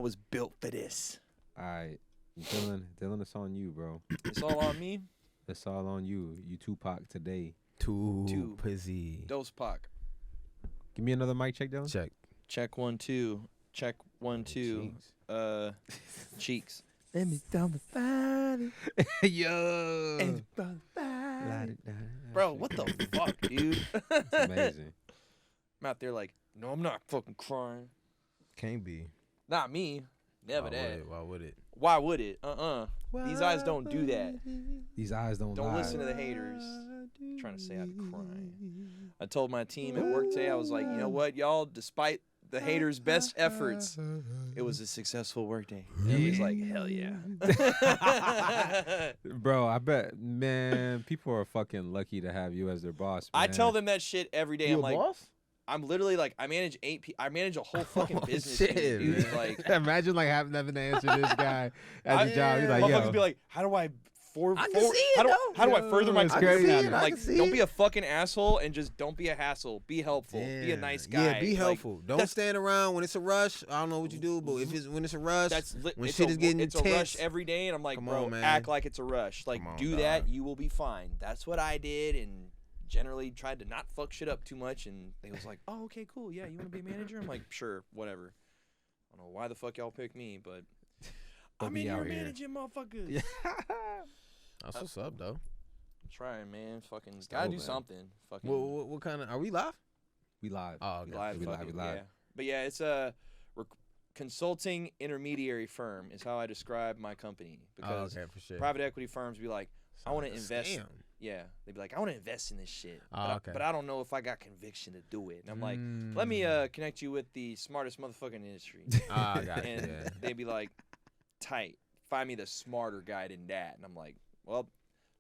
was built for this. All right, Dylan, it's on you, bro. It's all on me. It's all on you. You Tupac today. Two pussy. Dose Pac. Give me another mic check, Dylan. Check 1 2. Check 1 2. Cheeks. Let me down the fire. Yo. Bro, what the fuck, dude? It's amazing. I'm out there like, no, I'm not fucking crying. Can't be. Not me. Never that. Why would it? Why would it? These eyes don't do that. These eyes don't lie. Don't listen to the haters. Trying to say I'd be crying. I told my team at work today, I was like, you know what, y'all, despite the haters' best efforts, it was a successful work day. Everybody's like, hell yeah. Bro, I bet, man, people are fucking lucky to have you as their boss, man. I tell them that shit every day. You I'm a like, boss? I'm literally like, I manage 8 people. I manage a whole fucking business. Shit, dude. man. Like, imagine like having to answer this guy at the job. He's like, motherfuckers yo. be like, how do I how do I further my It's career? crazy. I'm like, don't be a fucking asshole and just don't be a hassle. Be helpful. Be a nice guy. Yeah, be Like, helpful. Don't stand around when it's a rush. I don't know what you do, but when it's a rush, when shit is getting it's intense, a rush every day, and I'm like, Come bro, on, man. act like it's a rush. Like, Come on, do dog. that, you will be fine. That's what I did, and generally tried to not fuck shit up too much. And they was like, oh, okay, cool, yeah, you want to be a manager? I'm like, sure, whatever. I don't know why the fuck y'all picked me, but I'm in here managing motherfuckers. Yeah. That's what's up, though. I'm trying, man. Fucking gotta do something. Fucking. What kind of? Are we live? We live. Oh, okay. Live, We live. Yeah. But yeah, it's a consulting intermediary firm is how I describe my company, because okay, for sure. private equity firms be like, I want to invest. Scam. Yeah, they'd be like, I want to invest in this shit, Okay. but I don't know if I got conviction to do it. And I'm like, let me connect you with the smartest motherfucker in the industry. I got it. And Yeah. they'd be like, tight. Find me the smarter guy than that. And I'm like, well,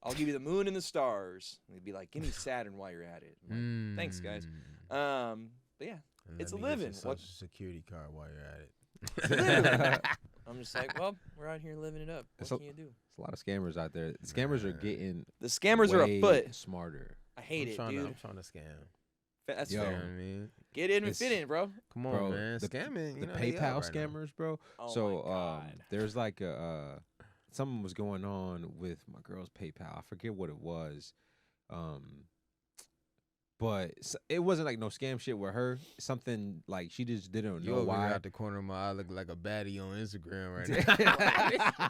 I'll give you the moon and the stars. And they'd be like, give me Saturn while you're at it. I'm like, thanks, guys. But yeah, And it's a let me get living. your Social Security card while you're at it. It's a living. I'm just like, well, we're out here living it up. What can you do? There's a lot of scammers out there. The scammers are getting The scammers are way afoot. smarter. I hate it, I'm dude. trying to scam. That's Yo. You know fair. what I mean? Get in and It's- fit in, bro. Come on, Bro, man. the- Scamming. The You know, they PayPal out right now. scammers, bro. Oh So my God. there's like a something was going on with my girl's PayPal. I forget what it was. But it wasn't like no scam shit with her. Something like she just didn't You know over why. here out the corner of my eye look like a baddie on Instagram right now.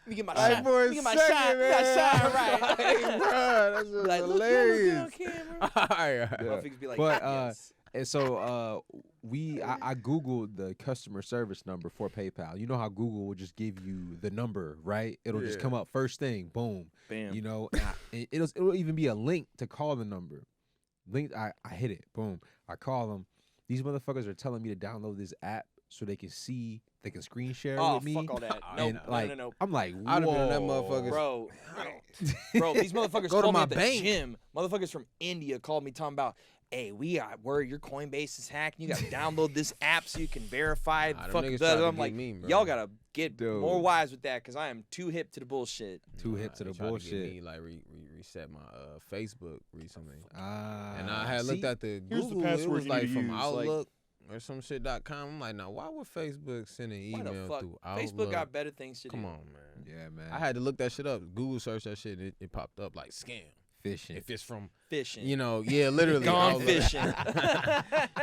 Let me get my Hey, shot. for a Let me get my second, shot. man. That shot right. Hey, bro, that's just Like, look, hilarious. look on camera. All right. Motherfuckers be like, But, yes. And so I Googled the customer service number for PayPal. You know how Google will just give you the number, right? It'll just Yeah. come up first thing, boom. Bam. You know, and it'll even be a link to call the number. Link, I hit it, boom. I call them. These motherfuckers are telling me to download this app so they can screen share Oh, with me. fuck all that. And No, no. I'm like, I'd have been whoa, that motherfucker. Bro, these motherfuckers Go to called me my at the bank. gym. Motherfuckers from India called me talking about, hey, we got word your Coinbase is hacked. You got to download this app so you can verify. Nah, them Fuck niggas that. tried to I'm get like, me, bro. y'all got to get Dude. more wise with that because I am too hip to the bullshit. Too hip to They the tried bullshit. To get me, like reset my Facebook recently. Ah, And I had looked at the Here's the Google. password It was you like need to from use, like- Outlook or some shit.com. I'm like, now why would Facebook send an Why the email fuck? through Outlook? Facebook got better things to do. Come on, man. Yeah, man. I had to look that shit up. Google search that shit. It popped up like scam. fishing. If it's from, Fishing. you know, yeah, literally. Gone Outlook. fishing.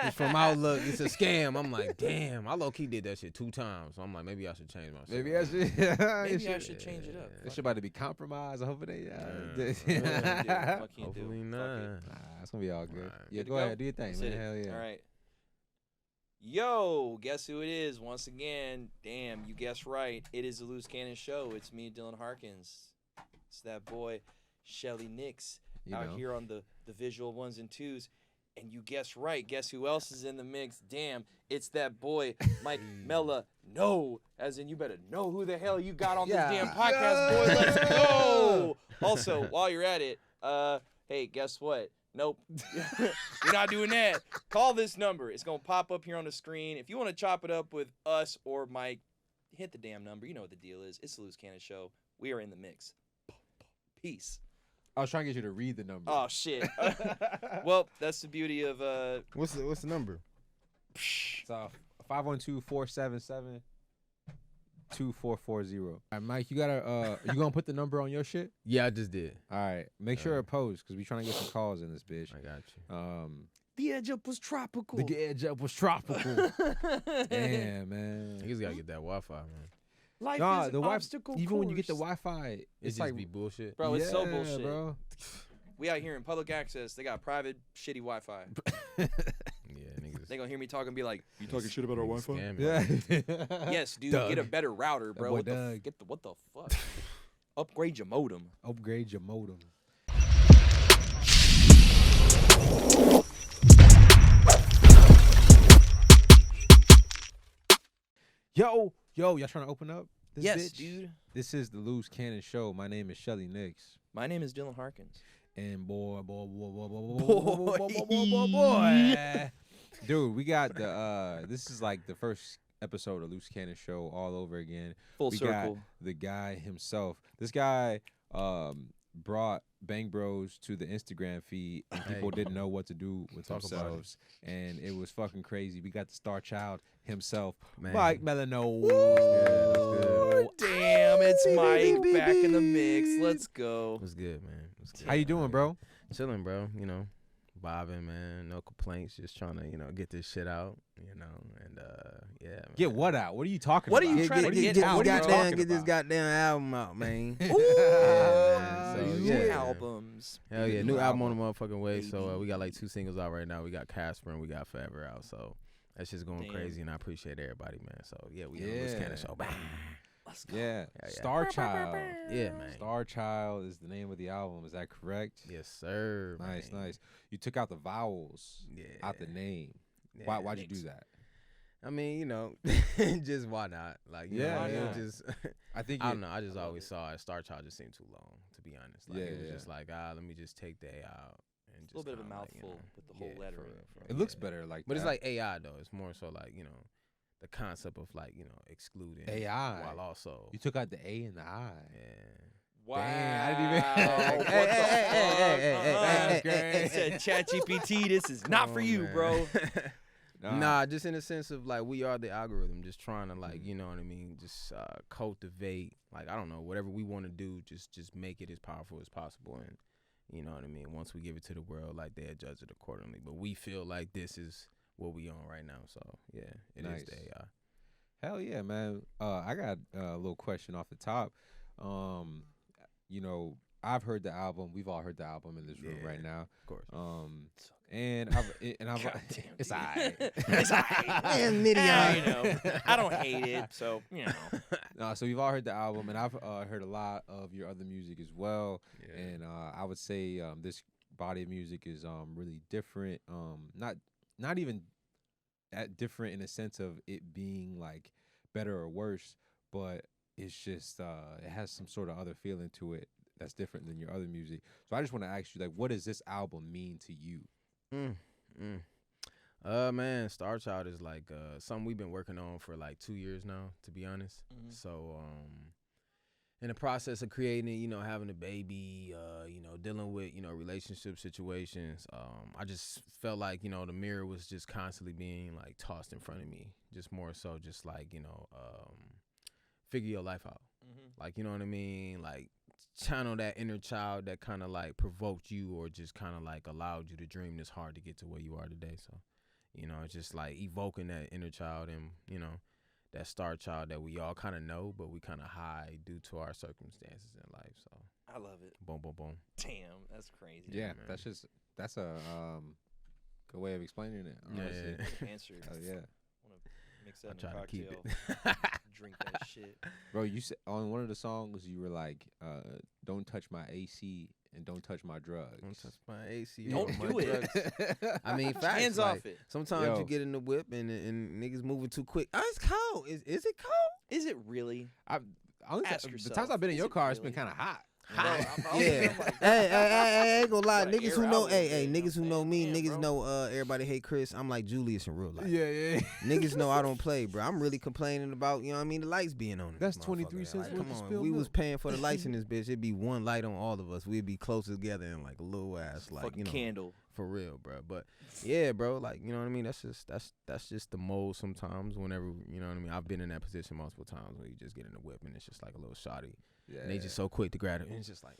It's from Outlook. It's a scam. I'm like, damn. I low key did that shit 2 times. So I'm like, maybe I should change my shit. Maybe I should. Maybe I should change it up. This shit about to be compromised. Hopefully, Yeah. Fuck you, Hopefully dude. not. Fuck it. Nah, it's gonna be all good. Right. Yeah, Good to go ahead, do your thing, Let's man. hit it. Hell yeah. All right. Yo, guess who it is? Once again, damn, you guessed right. It is the Loose Cannon Show. It's me, Dylan Harkins. It's that boy, Shelly Nix, You out know. here on the visual 1s and 2s. And you guessed right. Guess who else is in the mix? Damn, it's that boy, Mike Melinoe. As in, you better know who the hell you got on this damn podcast, boy. Let's go. Also, while you're at it, hey, guess what? Nope. You're not doing that. Call this number. It's going to pop up here on the screen. If you want to chop it up with us or Mike, hit the damn number. You know what the deal is. It's the Loose Cannon Show. We are in the mix. Peace. I was trying to get you to read the number. Oh, shit. Well, that's the beauty of... What's the number? It's off. 512-477-2440. All right, Mike, you gonna put the number on your shit? Yeah, I just did. All right, make sure it posts because we trying to get some calls in this bitch. I got you. The edge up was tropical. The edge up was tropical. Damn, man. Niggas gotta get that Wi-Fi, man. Life Nah, is an the obstacle even when you get the course. Wi-Fi, It it's just like be bullshit. Bro, it's so yeah, bullshit. bro. We out here in public access. They got private shitty Wi-Fi. Yeah, niggas. They gonna hear me talk and be like, You talking shit about our niggas Wi-Fi? scamming. Yeah. "Yes, dude, Doug. get a better router, bro. boy What the, Doug. what the fuck? Upgrade your modem." Upgrade your modem. Yo, y'all trying to open up this Yes, bitch? dude. This is the Loose Cannon Show. My name is Shelly Nix. My name is Dylan Harkins. And boy. Boy. Dude, we got the this is like the first episode of Loose Cannon Show all over again. Full We circle. got the guy himself. This guy brought Bang Bros to the Instagram feed, and people didn't know what to do with Talk about it. themselves, and it was fucking crazy. We got the star child himself, Man. Mike Melinoe. Ooh, damn, it's Mike back in the mix. Let's go. What's good, man? What's good? How you doing, bro? Chilling, bro. You know, vibing, man. No complaints. Just trying to, get this shit out. And yeah. Man. Get what out? What are you talking What about? are you trying to get out, What are you bro? talking Get this about? goddamn album out, man. Ooh, Yeah, man. So, new yeah, man. albums. Hell yeah, New new album album. on the motherfucking way. So Baby. we got like 2 singles out right now. We got Casper and we got Forever out. So that's just going Damn. crazy, and I appreciate everybody, man. So yeah, we on this kind Yeah. of show. Bang. Let's go. Yeah, Yeah. Star Child. Yeah, man. Star Child is the name of the album. Is that correct? Yes, sir. Nice, man. nice. You took out the vowels Yeah. out the name. Yeah, Why'd you do that? I mean, just why not? Like, Yeah, it yeah. was just. I think I you- don't know. I just I love always it. saw it. Star Child just seemed too long, to be honest. Like, Yeah, it was yeah. just like, let me just take the A out. And It's a little bit of a kinda like, mouthful with the whole yeah, letter for in real, it. for real. It looks Yeah. better like But that. it's like AI though. It's more so like the concept of like excluding AI. while also You took out the A and the I. yeah. Wow. Damn, I didn't even- What Hey, the hey, fuck? He said, ChatGPT, this is not Come for on, you, man. bro. Nah, just in the sense of like we are the algorithm, just trying to like you know what I mean, just cultivate like I don't know whatever we want to do, just make it as powerful as possible, and you know what I mean. Once we give it to the world, like they'll judge it accordingly. But we feel like this is what we on right now, so yeah, it is Nice. the AI. Hell yeah, man. I got a little question off the top. I've heard the album. We've all heard the album in this room Yeah. right now. Of course. And I've Goddamn, it's dude. alright. It's alright. Man, Midian. I don't hate it, so So we've all heard the album, and I've heard a lot of your other music as well. Yeah. And I would say this body of music is really different. Not even that different in the sense of it being like better or worse, but it's just it has some sort of other feeling to it that's different than your other music. So I just want to ask you, like, what does this album mean to you? Man, Star Child is like something we've been working on for like 2 years now, to be honest. Mhm. So in the process of creating it, having a baby, dealing with, relationship situations, I just felt like, the mirror was just constantly being like tossed in front of me. Just more so just like, figure your life out. Like, you know what I mean? Like channel that inner child that kind of like provoked you or just kind of like allowed you to dream this hard to get to where you are today. So, it's just like evoking that inner child and, that star child that we all kind of know, but we kind of hide due to our circumstances in life. So, I love it. boom, boom, boom. Damn, that's crazy. Yeah, man. that's a good way of explaining it. Honestly. Yeah. Good answer. Hell yeah. Want to mix that I in a try to keep cocktail. it. Drink that shit. Bro, you said on one of the songs you were like, "Don't touch my AC and don't touch my drugs." Don't touch my AC. Don't or do my it. drugs. I mean, facts. Hands like, off it. Sometimes Yo. you get in the whip and niggas moving too quick. Oh, it's cold. Is it cold? Is it really? Ask The yourself, times I've been in is your it car, it's been really? kind of hot. Bro, I'm Yeah. like, Hey, I ain't gonna lie. Gotta Niggas air who out know, a little hey, bit, niggas who know me, Damn, niggas bro. know everybody hate Chris. I'm like Julius in real life. Yeah. Niggas know I don't play, bro. I'm really complaining about, the lights being on. That's this 23 motherfucker. cents Like, worth come of on, spilled we was milk. paying for the lights in this bitch. It'd be one light on all of us. We'd be close together in like a little ass, like fucking candle. for real, bro. But yeah, bro, like, you know what I mean? That's just the mold sometimes whenever, you know what I mean? I've been in that position multiple times where you just get in the whip and it's just like a little shoddy. Yeah. And they just so quick to grab it and it's just like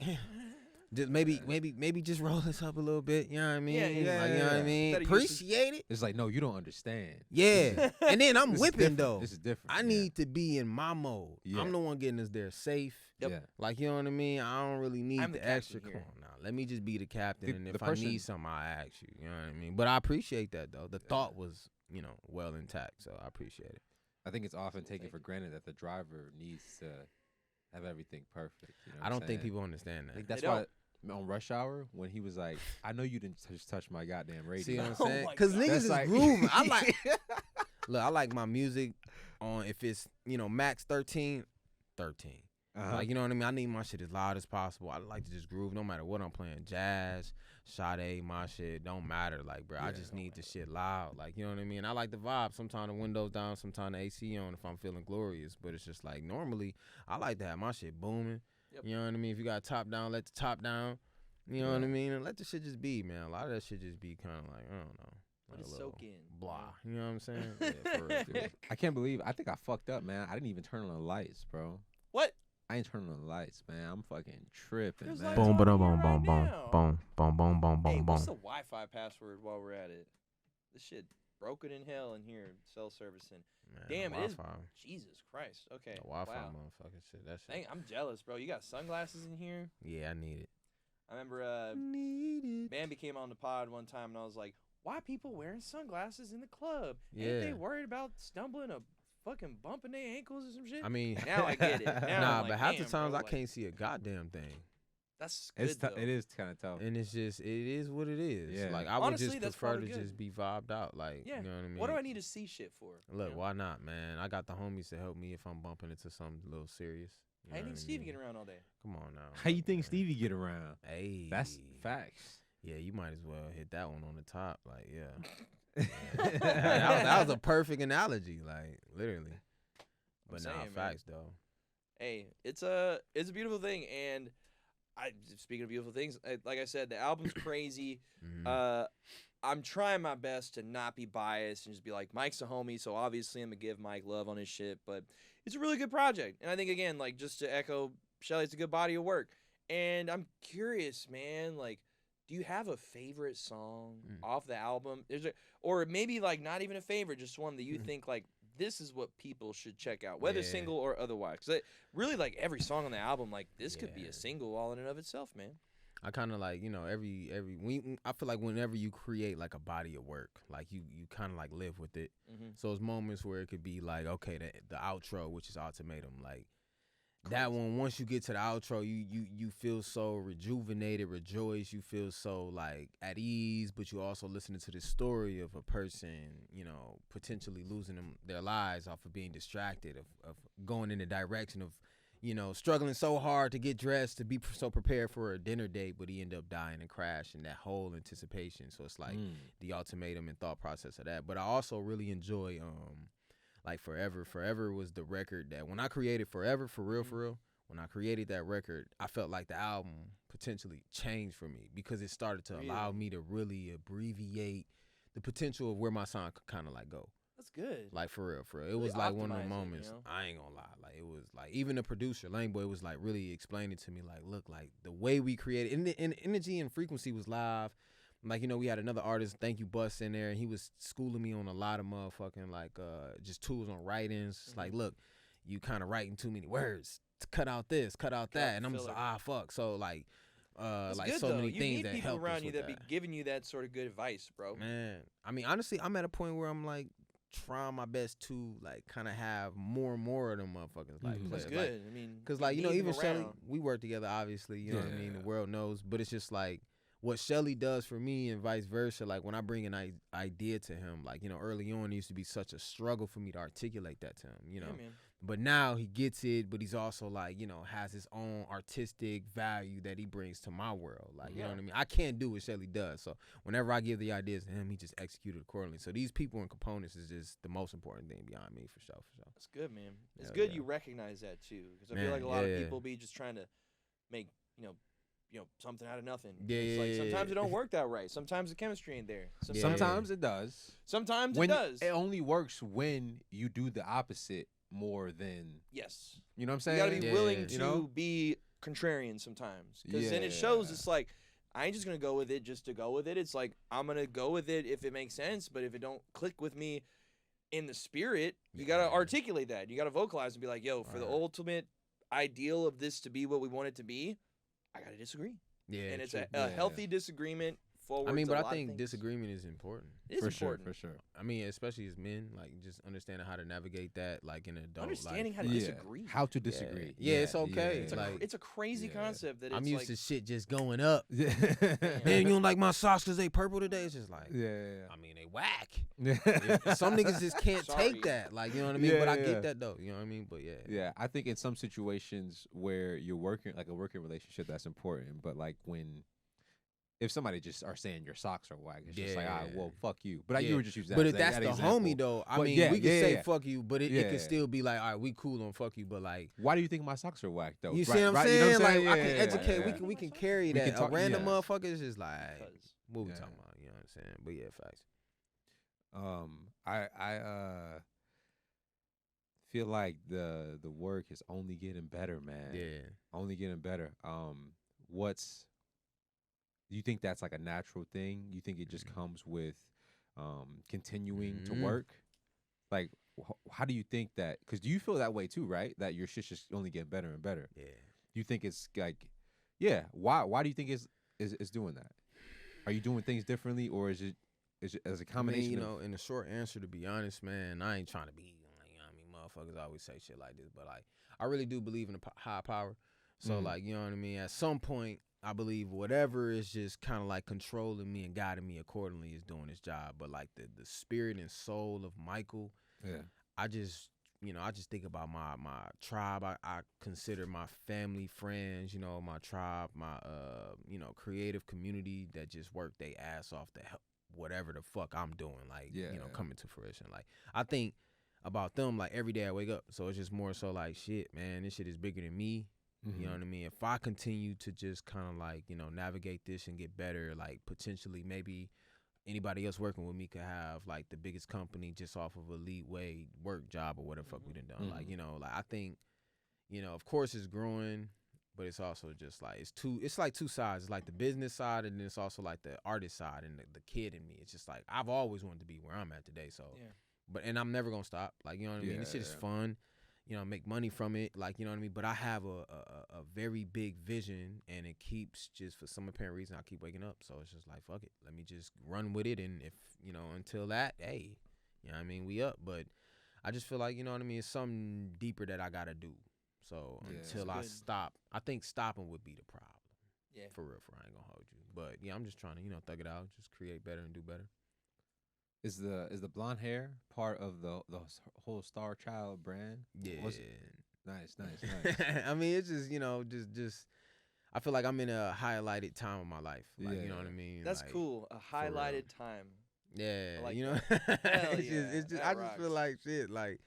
just maybe just roll this up a little bit, you know what I mean? Yeah. Like, you know what I mean? Appreciate it. It's like, no, you don't understand. Yeah. And then I'm whipping though. This is different. I need to be in my mode. Yeah. I'm the one getting us there safe. Yep. Yeah. Like, you know what I mean? I don't really need the extra. Here. Come on now. Let me just be the captain. And if I need something, I'll ask you. You know what I mean? But I appreciate that, though. The thought was, you know, well intact. So I appreciate it. I think it's often taken for granted that the driver needs to have everything perfect. You know I don't think people understand that. I think that's why on Rush Hour, when he was like, I know you didn't just touch my goddamn radio. See what I'm saying? Because niggas is like, grooving. I like, look, I like my music on, if it's, you know, max 13. Like, you know what I mean? I need my shit as loud as possible. I like to just groove no matter what I'm playing. Jazz, Sade, my shit, don't matter. Like, bro, I just need the shit loud. Like, you know what I mean? I like the vibe. Sometimes the windows down, sometimes the AC on if I'm feeling glorious. But it's just like, normally, I like to have my shit booming. Yep. You know what I mean? If you got top down, let the top down. You know what I mean? And let the shit just be, man. A lot of that shit just be kind of like, I don't know. Let it soak in. Blah. You know what I'm saying? Yeah, for real, dude. I can't believe, I think I fucked up, man. I didn't even turn on the lights, bro. What? I ain't turning on the lights, man. I'm fucking tripping, man. Boom, boom, boom, boom, boom, boom, boom, boom, boom, Hey, boom. what's the Wi-Fi password while we're at it? This shit broken in hell in here, cell servicing. Man, damn, it Wi-Fi. is. Jesus Christ. Okay. The Wi-Fi wow. motherfucking shit. That shit. Dang, I'm jealous, bro. You got sunglasses in here? Yeah, I need it. I remember Bambi came on the pod one time, and I was like, why people wearing sunglasses in the club? Yeah. Ain't they worried about stumbling a fucking bumping their ankles or some shit? I mean, now I get it. Now nah, I'm like, but half the damn, times bro, I can't see a goddamn thing. That's good, It is kind of tough. And it's just, it is what it is. Yeah. Like, I Honestly, would that's just prefer to probably just be vibed out. Like, yeah. you know what I mean? What do I need to see shit for? Look, why not, man? I got the homies to help me if I'm bumping into something a little serious. How you think Stevie get around all day? Come on now. How you think Stevie get around? Hey. That's facts. Yeah, you might as well hit that one on the top. Like, yeah. that was a perfect analogy, like, literally. But nah, facts, though. Hey, it's a beautiful thing, and speaking of beautiful things, like I said, the album's crazy. I'm trying my best to not be biased and just be like, Mike's a homie, so obviously I'm gonna give Mike love on his shit. But it's a really good project, and I think again, like just to echo Shelly, it's a good body of work. And I'm curious, man, like, do you have a favorite song off the album? Or maybe like not even a favorite, just one that you think like this is what people should check out, whether single or otherwise. Because really, like every song on the album, like this could be a single all in and of itself, man. I kind of like, you know, I feel like whenever you create like a body of work, like you kind of like live with it. So it's moments where it could be like, okay, the outro, which is Ultimatum, like that one, once you get to the outro, you feel so rejuvenated, rejoiced. You feel so like at ease, but you also listening to the story of a person, you know, potentially losing their lives off of being distracted, of going in the direction of, you know, struggling so hard to get dressed, to be so prepared for a dinner date, but he ended up dying and crashing, that whole anticipation. So it's like the ultimatum and thought process of that. But I also really enjoy, like Forever. Forever was the record that when I created Forever, for real, when I created that record, I felt like the album potentially changed for me because it started to allow me to really abbreviate the potential of where my song could kind of like go. That's good. Like for real. It was like one of the moments, you know? I ain't gonna lie. Like it was like, even the producer, Laneboy, was like really explaining to me, like, look, like the way we created, and the energy and frequency was live. Like, you know, we had another artist, Thank You Bus, in there, and he was schooling me on a lot of motherfucking like just tools on write-ins. It's like, look, you kind of writing too many words. Cut out this, cut out that, and I'm just like, fuck. So like so though. Many things that help. You need people around you that be giving you that sort of good advice, bro. Man, I mean, honestly, I'm at a point where I'm like trying my best to like kind of have more and more of them motherfuckers. Like, that's good. Like, I mean, because like, you know, even Shelly, we work together, obviously. You know what I mean? The world knows, but it's just like what Shelly does for me and vice versa. Like when I bring an idea to him, like, you know, early on it used to be such a struggle for me to articulate that to him, you know. But now he gets it, but he's also like, you know, has his own artistic value that he brings to my world. Like, you know what I mean? I can't do what Shelly does. So whenever I give the ideas to him, he just executed accordingly. So these people and components is just the most important thing beyond me, for sure. That's good, man. It's good you recognize that too. Because I feel like a lot of people be just trying to make, you know, something out of nothing. Yeah, It's like yeah, sometimes yeah. it don't work that right. Sometimes the chemistry ain't there. Yeah. Sometimes it does. Sometimes When it does. it only works when you do the opposite more than, Yes. you know what I'm You saying? got to be Yeah, willing to you know? be contrarian sometimes. Because then it shows it's like, I ain't just going to go with it just to go with it. It's like, I'm going to go with it if it makes sense. But if it don't click with me in the spirit, you got to articulate that. You got to vocalize and be like, yo, for the ultimate ideal of this to be what we want it to be, I got to disagree. Yeah, And it's true. a healthy disagreement forward. I mean, to but a I lot of think things. disagreement is important. It is important. For sure. I mean, especially as men, like just understanding how to navigate that, like in an adult Understanding life. how to disagree. How to disagree. Yeah, it's okay. It's, it's a crazy concept that it's I'm used like, to shit just going up. Yeah. Man, you don't like my socks because they purple today? It's just like, Yeah. I mean, they whack. Yeah. Some niggas just can't Sorry. take that. Like, you know what I mean? Yeah, But I yeah. get that, though. You know what I mean? But yeah. Yeah, I think in some situations where you're working, like a working relationship, that's important. But like if somebody just are saying your socks are whack, it's just like, all right, well, fuck you. But you were just using that. But if that that's the example. homie, though, I But mean, yeah, we can yeah, say yeah. fuck you, but it Yeah. can still be like, all right, we cool on fuck you, but like, Why do you think my socks are whack though? you see Right, what I'm right, saying? you know what I'm Like, saying? I Yeah, can yeah, educate. yeah. We can carry We that. can talk- a random yes. motherfucker is just like, 'cause- what we Yeah. talking about? You know what I'm saying? But yeah, facts. I feel like the work is only getting better, man. Yeah. Only getting better. Do you think that's like a natural thing? You think it just comes with continuing to Mhm. work? Like, how do you think that? Because do you feel that way too, right? That your shit's just only getting better and better. Yeah. Do you think it's like, yeah? Why do you think it's doing that? Are you doing things differently, or is it as a combination? I mean, you know, in the short answer, to be honest, man, I ain't trying to be like, you know what I mean, motherfuckers always say shit like this, but like, I really do believe in the high power. So like, you know what I mean? At some point, I believe whatever is just kind of like controlling me and guiding me accordingly is doing its job. But like the spirit and soul of Michael, Yeah. I just think about my tribe. I consider my family, friends, you know, my tribe, my creative community that just work their ass off to help whatever the fuck I'm doing, like, you know, coming to fruition. Like, I think about them like every day I wake up. So it's just more so like, shit, man, this shit is bigger than me. You know what I mean? If I continue to just kind of like, you know, navigate this and get better, like potentially maybe anybody else working with me could have like the biggest company just off of a lead way work job or whatever fuck we done. Like, you know, like I think, you know, of course it's growing, but it's also just like it's like two sides. It's like the business side, and then it's also like the artist side and the kid in me. It's just like I've always wanted to be where I'm at today. So and I'm never gonna stop. Like, you know what I mean? This shit is fun. You know, make money from it, like, you know what I mean? But I have a very big vision, and it keeps just, for some apparent reason, I keep waking up. So it's just like, fuck it. Let me just run with it. And if, you know, until that, hey, you know what I mean? We up. But I just feel like, you know what I mean? It's something deeper that I got to do. So until I stop, I think stopping would be the problem. Yeah. For real, I ain't gonna hold you. But yeah, I'm just trying to, you know, thug it out, just create better and do better. Is the blonde hair part of the whole STRCHLD brand? Yeah. Nice. I mean, it's just, you know, just I feel like I'm in a highlighted time of my life. Like, you know what I mean? That's like, cool. A highlighted time. Yeah. I like you know, it's just I just feel like shit. Like,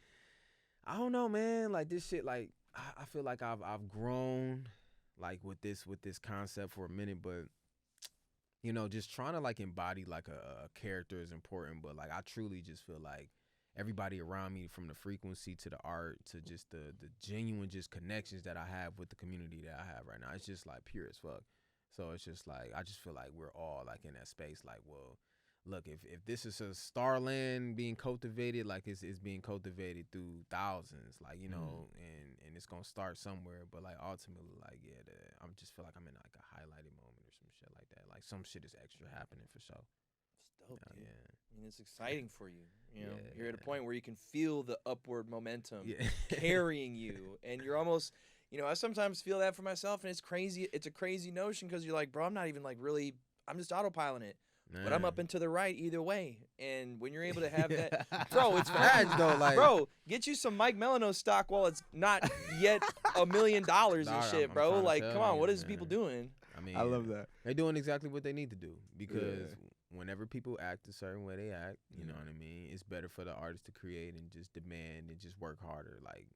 I don't know, man. Like this shit. Like I feel like I've grown, like with this concept for a minute, but. You know, just trying to like embody like a character is important, but like I truly just feel like everybody around me, from the frequency to the art to just the genuine just connections that I have with the community that I have right now, it's just like pure as fuck. So it's just like I just feel like we're all like in that space. Like, well, look, if this is a starland being cultivated, like it's being cultivated through thousands, like, you know, and it's gonna start somewhere. But like ultimately, like I just feel like I'm in like a highlighted moment or some shit like that. Like some shit is extra happening for sure. It's dope, dude. Yeah. I mean, it's exciting for you. You know, you're at a point where you can feel the upward momentum Yeah. carrying you, and you're almost. You know, I sometimes feel that for myself, and it's crazy. It's a crazy notion because you're like, bro, I'm not even like really. I'm just autopiloting it. But I'm up and to the right either way. And when you're able to have that, bro, it's facts though. Like, bro, get you some Mike Melinoe stock while it's not yet $1 million and shit, bro. Like, come on, what is people doing? I mean, I love that. They're doing exactly what they need to do because whenever people act a certain way they act, you know what I mean? It's better for the artist to create and just demand and just work harder. Like,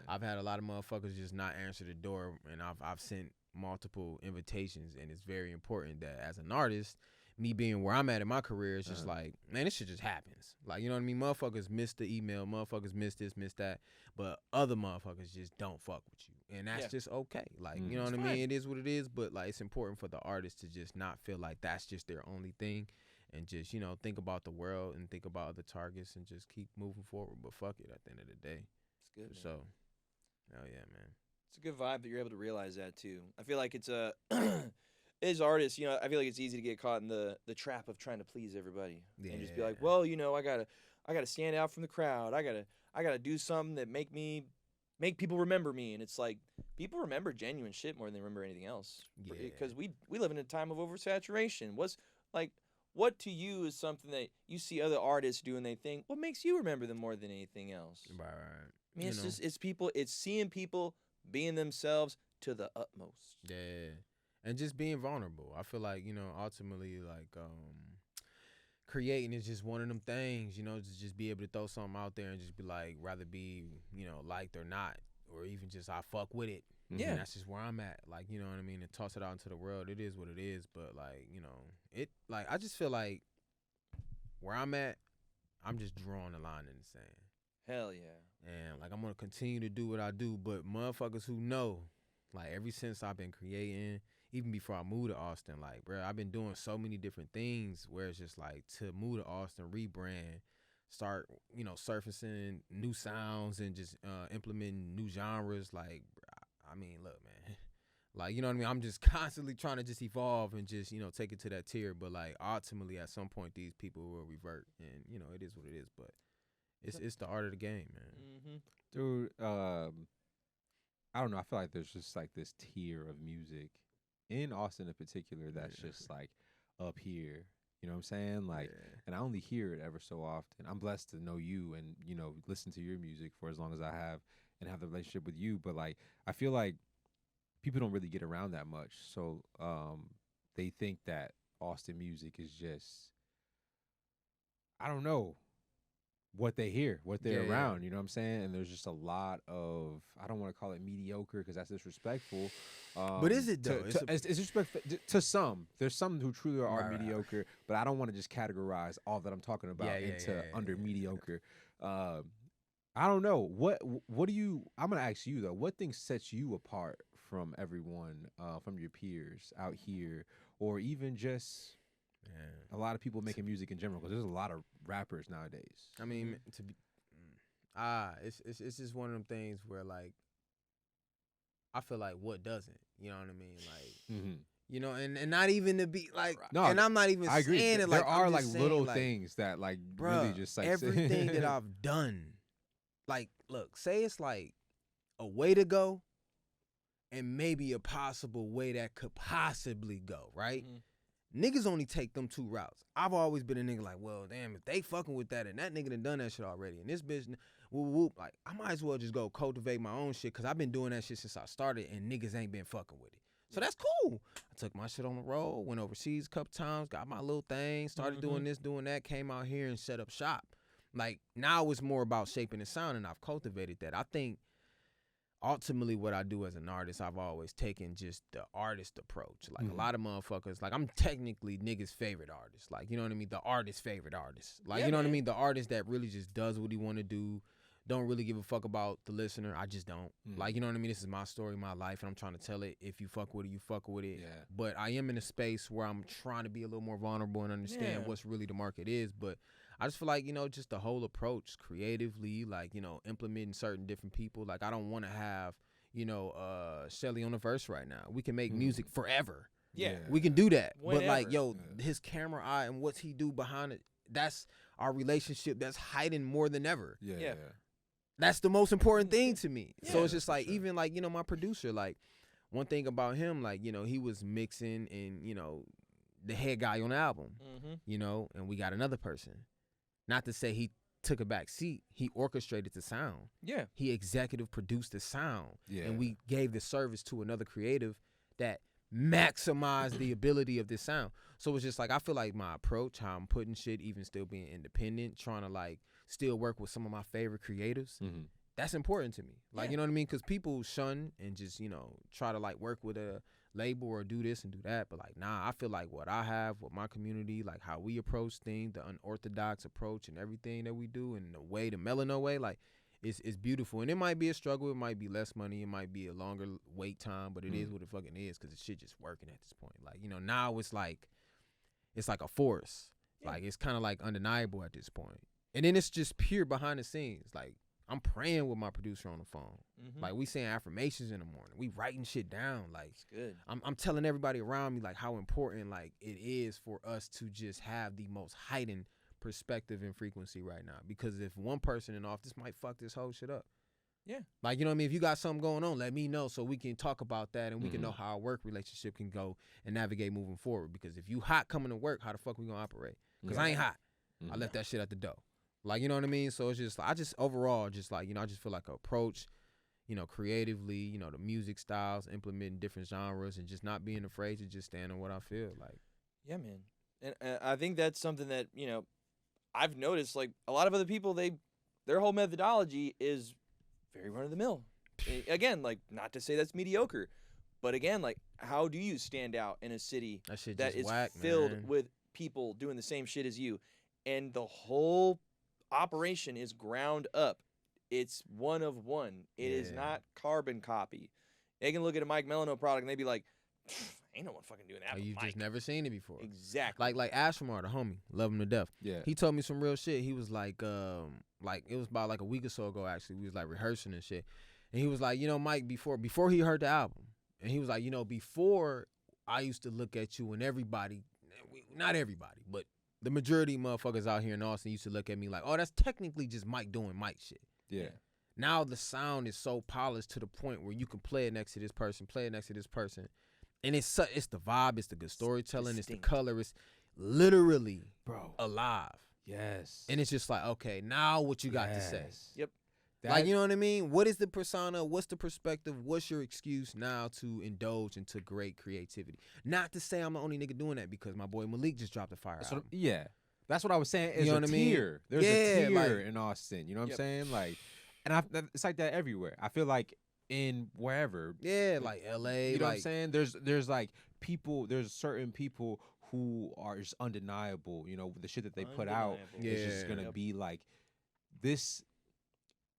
I've had a lot of motherfuckers just not answer the door, and I've sent multiple invitations, and it's very important that as an artist, me being where I'm at in my career, it's just like, man, this shit just happens. Like, you know what I mean? Motherfuckers miss the email, motherfuckers miss this, miss that, but other motherfuckers just don't fuck with you. And that's just okay. Like, you know what I mean? It is what it is, but like, it's important for the artist to just not feel like that's just their only thing, and just, you know, think about the world and think about other targets and just keep moving forward. But fuck it, at the end of the day. It's good. So, hell yeah, man. It's a good vibe that you're able to realize that too. I feel like it's a as artists, you know, I feel like it's easy to get caught in the trap of trying to please everybody and just be like, well, you know, I gotta stand out from the crowd. I gotta do something that make people remember me. And it's like, people remember genuine shit more than they remember anything else. Because we live in a time of oversaturation. What to you is something that you see other artists do and they think, what makes you remember them more than anything else? Right. I mean, it's seeing people being themselves to the utmost. Yeah. And just being vulnerable. I feel like, you know, ultimately, like, creating is just one of them things, you know, to just be able to throw something out there and just be like, rather be, you know, liked or not, or even just I fuck with it. Yeah. And that's just where I'm at. Like, you know what I mean? And toss it out into the world. It is what it is. But, like, you know, I just feel like where I'm at, I'm just drawing a line in the sand. Hell yeah. And, like, I'm going to continue to do what I do. But motherfuckers who know, like, ever since I've been creating, even before I moved to Austin, like, bro, I've been doing so many different things where it's just like, to move to Austin, rebrand, start, you know, surfacing new sounds and just implementing new genres. Like, I mean, look, man, like, you know what I mean? I'm just constantly trying to just evolve and just, you know, take it to that tier. But, like, ultimately, at some point, these people will revert. And, you know, it is what it is. But it's the art of the game, man. Dude, I don't know. I feel like there's just, like, this tier of music in Austin in particular that's just like up here, you know what I'm saying? Like, and I only hear it ever so often. I'm blessed to know you and, you know, listen to your music for as long as I have and have the relationship with you. But, like, I feel like people don't really get around that much. So they think that Austin music is just, I don't know, what they hear, what they're around, you know what I'm saying? And there's just a lot of, I don't want to call it mediocre because that's disrespectful. But is it though? It's disrespectful to some. There's some who truly are mediocre, but I don't want to just categorize all that I'm talking about into under mediocre. I don't know. What do you, I'm going to ask you though, what things sets you apart from everyone, from your peers out here, or even just a lot of people making music in general, because there's a lot of rappers nowadays. I mean, it's just one of them things where, like, I feel like what doesn't, you know what I mean? Like, you know, and not even to be like, no, and I'm not even I agree. saying it there like, are like little things that like really just like everything that I've done. Like, look, say it's like a way to go and maybe a possible way that could possibly go, right? Niggas only take them two routes. I've always been a nigga like, well, damn, if they fucking with that and that nigga done that shit already, and this bitch, whoop, whoop, like, I might as well just go cultivate my own shit, because I've been doing that shit since I started, and niggas ain't been fucking with it. So that's cool. I took my shit on the road, went overseas a couple times, got my little thing, started doing this, doing that, came out here and set up shop. Like, now it's more about shaping the sound, and I've cultivated that. I think ultimately what I do as an artist, I've always taken just the artist approach. Like, a lot of motherfuckers, like, I'm technically niggas' favorite artist. Like, you know what I mean? The artist's favorite artist. Like, you know what I mean? The artist that really just does what he want to do, don't really give a fuck about the listener. I just don't. Like, you know what I mean? This is my story, my life, and I'm trying to tell it. If you fuck with it, you fuck with it. But I am in a space where I'm trying to be a little more vulnerable and understand what's really the market is. But I just feel like, you know, just the whole approach creatively, like, you know, implementing certain different people. Like, I don't want to have, you know, Shelly on the verse right now. We can make music forever. We can do that. Whenever. But, like, yo, his camera eye and what's he do behind it, that's our relationship that's hiding more than ever. That's the most important thing to me. So it's just like, even like, you know, my producer, like, one thing about him, like, you know, he was mixing and, you know, the head guy on the album, you know, and we got another person. Not to say he took a back seat. He orchestrated the sound. He executive produced the sound. And we gave the service to another creative that maximize the ability of this sound. So it's just like I feel like my approach, how I'm putting shit, even still being independent, trying to like still work with some of my favorite creatives. That's important to me. Like, you know what I mean? Because people shun and just, you know, try to like work with a label or do this and do that. But like, nah, I feel like what I have with my community, like how we approach things, the unorthodox approach and everything that we do, and the way, the Melinoe way, like it's beautiful. And it might be a struggle. It might be less money. It might be a longer wait time, but it is what it fucking is, because the shit just working at this point. Like, you know, now it's like a force. Like, it's kind of like undeniable at this point. And then it's just pure behind the scenes. Like, I'm praying with my producer on the phone. Like, we saying affirmations in the morning. We writing shit down. Like, it's good. I'm telling everybody around me like how important like it is for us to just have the most heightened perspective and frequency right now. Because if one person in off, this might fuck this whole shit up. Yeah. Like, you know what I mean? If you got something going on, let me know so we can talk about that and we can know how our work relationship can go and navigate moving forward. Because if you hot coming to work, how the fuck we gonna operate? Because I ain't hot. I left that shit at the door. Like, you know what I mean? So it's just, I just overall just like, you know, I just feel like an approach, you know, creatively, you know, the music styles, implementing different genres and just not being afraid to just stand on what I feel like. Yeah, man. And I think that's something that, you know, I've noticed, like a lot of other people, their whole methodology is very run of the mill. Again, like, not to say that's mediocre, but again, like, how do you stand out in a city that is filled with people doing the same shit as you? And the whole operation is ground up. It's one of one. It is not carbon copy. They can look at a Mike Melinoe product and they be like, ain't no one fucking doing that. You've just never seen it before. Exactly. Like Ashmar, the homie, love him to death. Yeah. He told me some real shit. He was like it was about like a week or so ago actually. We was like rehearsing and shit. And he was like, you know, Mike, before he heard the album, and he was like, you know, before I used to look at you and everybody, not everybody, but the majority of motherfuckers out here in Austin used to look at me like, oh, that's technically just Mike doing Mike shit. Yeah. Now the sound is so polished to the point where you can play it next to this person, and it's the vibe, it's the good storytelling, it's the color, it's literally alive. Yes. And it's just like, okay, now what you got to say? Yep. Like, you know what I mean? What is the persona? What's the perspective? What's your excuse now to indulge into great creativity? Not to say I'm the only nigga doing that, because my boy Malik just dropped a fire album. That's what I was saying. You know what I mean? There's a tier in Austin. You know what I'm saying? Like, and it's like that everywhere. I feel like in wherever. Yeah, like LA. You know what I'm saying? There's like people. There's certain people who are just undeniable. You know, the shit that they put out is just gonna be like this.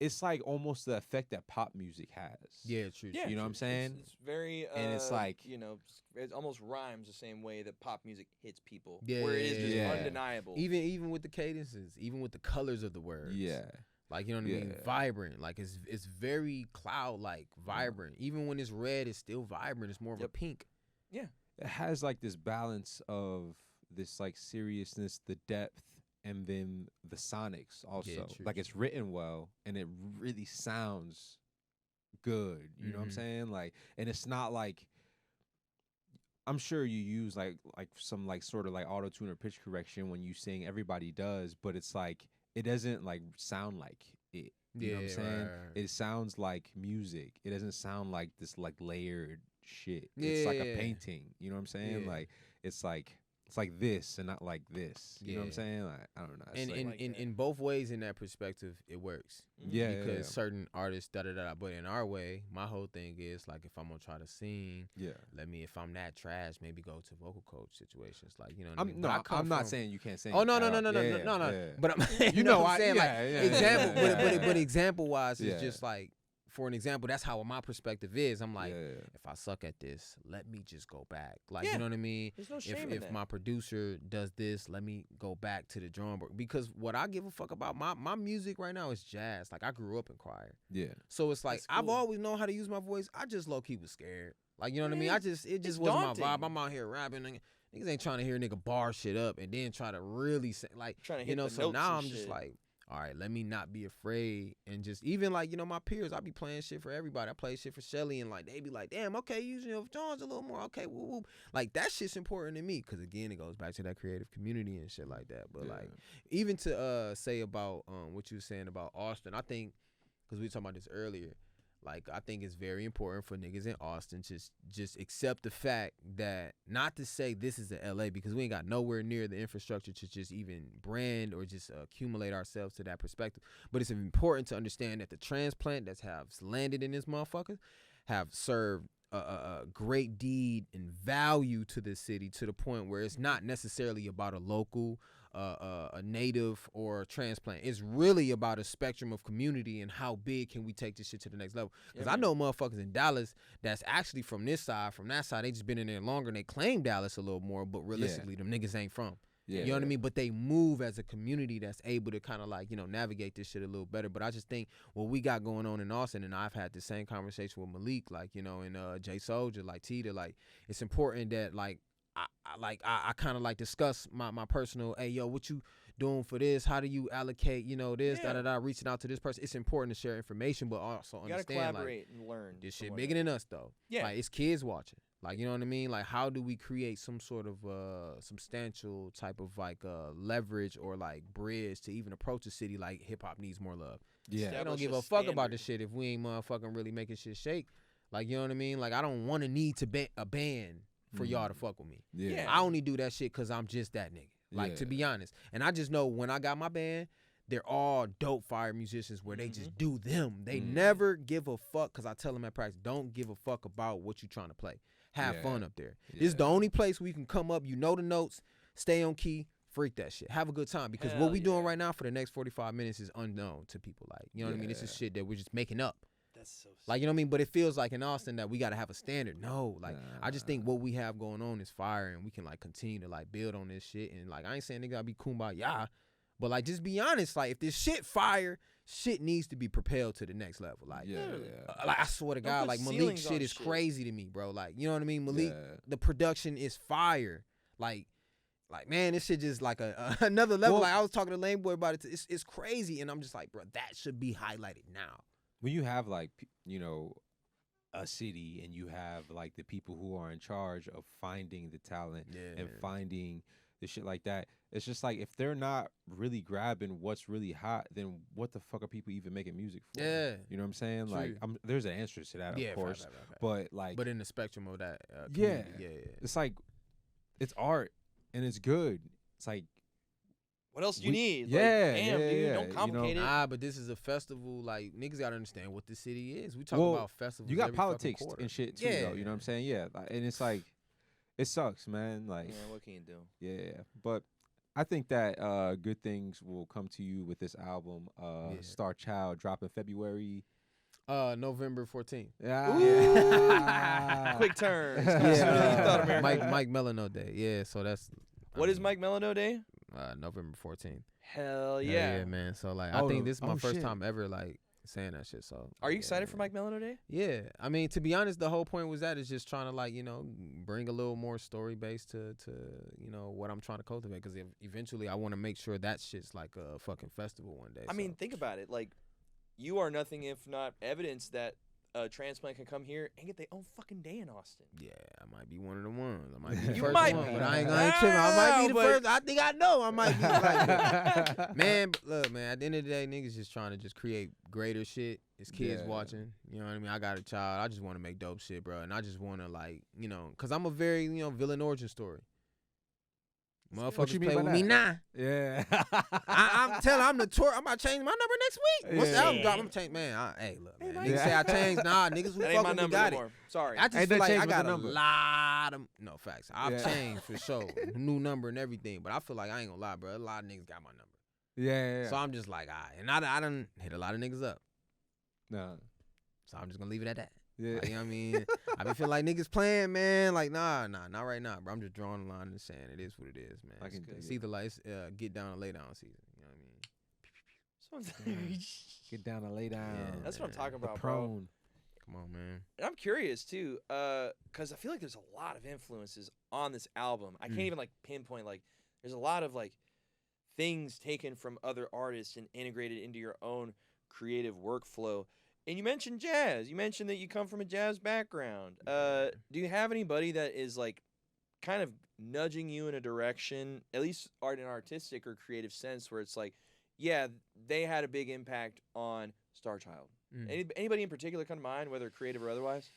It's like almost the effect that pop music has. Yeah, true. Yeah, you know what I'm saying? It's very, and it's like, you know, it almost rhymes the same way that pop music hits people. Yeah, where it is just undeniable. Even with the cadences, even with the colors of the words. Yeah. Like, you know what I mean? Vibrant. Like, it's very cloud-like, vibrant. Even when it's red, it's still vibrant. It's more of a pink. Yeah. It has like this balance of this like seriousness, the depth, and then the sonics also. Yeah, like, it's written well and it really sounds good. You know what I'm saying? Like, and it's not like, I'm sure you use like some like sort of like auto-tune or pitch correction when you sing. Everybody does, but it's like, it doesn't like sound like it. You know what I'm saying? Right. It sounds like music. It doesn't sound like this like layered shit. It's like a painting. You know what I'm saying? Like, it's like this and not like this. You know what I'm saying? Like, I don't know. And like, in both ways, in that perspective, it works. Yeah. Because certain artists, but in our way, my whole thing is like, if I'm gonna try to sing, if I'm that trash, maybe go to vocal coach situations. Like, you know what I mean? No, I'm not saying you can't sing. Oh, no. But I'm, you know what I'm saying? Example, but example wise, it's just like, for an example, that's how my perspective is. I'm like, if I suck at this, let me just go back. Like, you know what I mean? There's no shame in that. If my producer does this, let me go back to the drawing board. Because what I give a fuck about, my music right now is jazz. Like, I grew up in choir. Yeah. So it's like, cool. I've always known how to use my voice. I just low-key was scared. Like, you know what I mean? It just wasn't my vibe. I'm out here rapping. Niggas ain't trying to hear a nigga bar shit up and then try to really say, like, trying to hit you know, the so notes now and I'm just shit. like, all right, let me not be afraid, and just even like, you know, my peers, I be playing shit for everybody. I play shit for Shelly, and like they be like, damn, okay, using your John's a little more, okay, woo woo. Like, that shit's important to me, because again, it goes back to that creative community and shit like that. But like, even to say about what you were saying about Austin, I think, because we were talking about this earlier, Like, I think it's very important for niggas in Austin to just accept the fact that, not to say this is the LA, because we ain't got nowhere near the infrastructure to just even brand or just accumulate ourselves to that perspective. But it's important to understand that the transplant that have landed in this motherfucker have served a great deed and value to this city, to the point where it's not necessarily about a local, a native, or a transplant. It's really about a spectrum of community and how big can we take this shit to the next level. Because I know motherfuckers in Dallas that's actually from this side, from that side, they just been in there longer and they claim Dallas a little more, but realistically, them niggas ain't from. Yeah. You know what I mean? But they move as a community that's able to kind of like, you know, navigate this shit a little better. But I just think what we got going on in Austin, and I've had the same conversation with Malik, like, you know, and Jay Soldier, like Tita, like, it's important that, like, I kind of like discuss my personal, hey, yo, what you doing for this? How do you allocate, you know, this, reaching out to this person. It's important to share information, but also you understand, gotta collaborate and learn. This shit bigger than us, though. Yeah. Like, it's kids watching. Like, you know what I mean? Like, how do we create some sort of substantial type of like leverage or like bridge to even approach a city like hip hop needs more love? Yeah. They don't give a fuck about this shit if we ain't motherfucking really making shit shake. Like, you know what I mean? Like, I don't want to need to a band for y'all to fuck with me. Yeah. I only do that shit because I'm just that nigga. Like, to be honest. And I just know when I got my band, they're all dope fire musicians where they just do them. They never give a fuck, because I tell them at practice, don't give a fuck about what you trying to play. Have fun up there. This is the only place where you can come up, you know the notes, stay on key, freak that shit. Have a good time. Because what we doing right now for the next 45 minutes is unknown to people. Like, you know what I mean? This is shit that we're just making up. That's so sick. Like, you know what I mean? But it feels like in Austin that we got to have a standard. No, like, I just think what we have going on is fire, and we can, like, continue to, like, build on this shit. And, like, I ain't saying nigga gotta be kumbaya, but, like, just be honest. Like, if this shit fire, shit needs to be propelled to the next level. Like, like, I swear to God, like, Malik's shit is crazy to me, bro. Like, you know what I mean? Malik, the production is fire. Like, man, this shit just like another level. Like, I was talking to Lane Boy about it. It's crazy, and I'm just like, bro, that should be highlighted now. When you have, like, you know, a city, and you have, like, the people who are in charge of finding the talent and finding the shit like that, it's just like, if they're not really grabbing what's really hot, then what the fuck are people even making music for? Yeah. You know what I'm saying? True. Like, there's an answer to that, of course. Right. But, like, but in the spectrum of that yeah, community, it's like, it's art and it's good. It's like, what else do you need? Yeah, like, damn, dude, don't complicate it. But this is a festival. Like, niggas gotta understand what the city is. We talk about festivals. You got every politics fucking quarter. and shit too, though. You know what I'm saying? Yeah, and it's like, it sucks, man. Like, yeah, what can you do? Yeah, but I think that good things will come to you with this album. STRCHLD dropping February. November 14th. Yeah. Quick turn. Mike Melinoe Day. Yeah, so that's. What is Mike Melinoe Day? November 14th. Hell yeah. Yeah, man. So, like, I think this is my first time ever, like, saying that shit. So, are you excited for Mike Melinoe Day? Yeah. I mean, to be honest, the whole point was that is just trying to, like, you know, bring a little more story base to you know, what I'm trying to cultivate. Because eventually I want to make sure that shit's like a fucking festival one day. I mean, think about it. Like, you are nothing if not evidence that a transplant can come here and get their own fucking day in Austin. Yeah, I might be one of the ones. I might be the You first might one, be. but I ain't tripping. I might be the first. I think I know I might be. Like, man, but look, man, at the end of the day, niggas just trying to just create greater shit. It's kids watching. You know what I mean? I got a child. I just want to make dope shit, bro. And I just want to, like, you know, because I'm a very, you know, villain origin story. Motherfuckers play with me now. Yeah. I'm telling I'm the tour. I'm about to change my number next week. Once the album drop, I'm going to change. Man, hey, look, man. Niggas say I changed. Nah, niggas who That ain't fuck my with me number got anymore. it. Sorry. I just Ain't feel that like changed I with got the a number? lot of, no, facts. I've changed for sure. New number and everything. But I feel like I ain't going to lie, bro. A lot of niggas got my number. Yeah. So I'm just like, all right. And I done hit a lot of niggas up. No. So I'm just going to leave it at that. Yeah. Like, you know what I mean? I been feeling like niggas playing, man. Like, nah, not right now, bro. I'm just drawing a line in the sand. It is what it is, man. It's either like get down or lay down season. You know what I mean? Get down and lay down. Yeah, That's what I'm talking The about, bro. prone. Come on, man. And I'm curious too, because I feel like there's a lot of influences on this album. I can't even like pinpoint, like, there's a lot of like things taken from other artists and integrated into your own creative workflow. And you mentioned jazz. You mentioned that you come from a jazz background. Do you have anybody that is like kind of nudging you in a direction, at least in an artistic or creative sense, where it's like, yeah, they had a big impact on Star Child? Anybody in particular come to mind, whether creative or otherwise?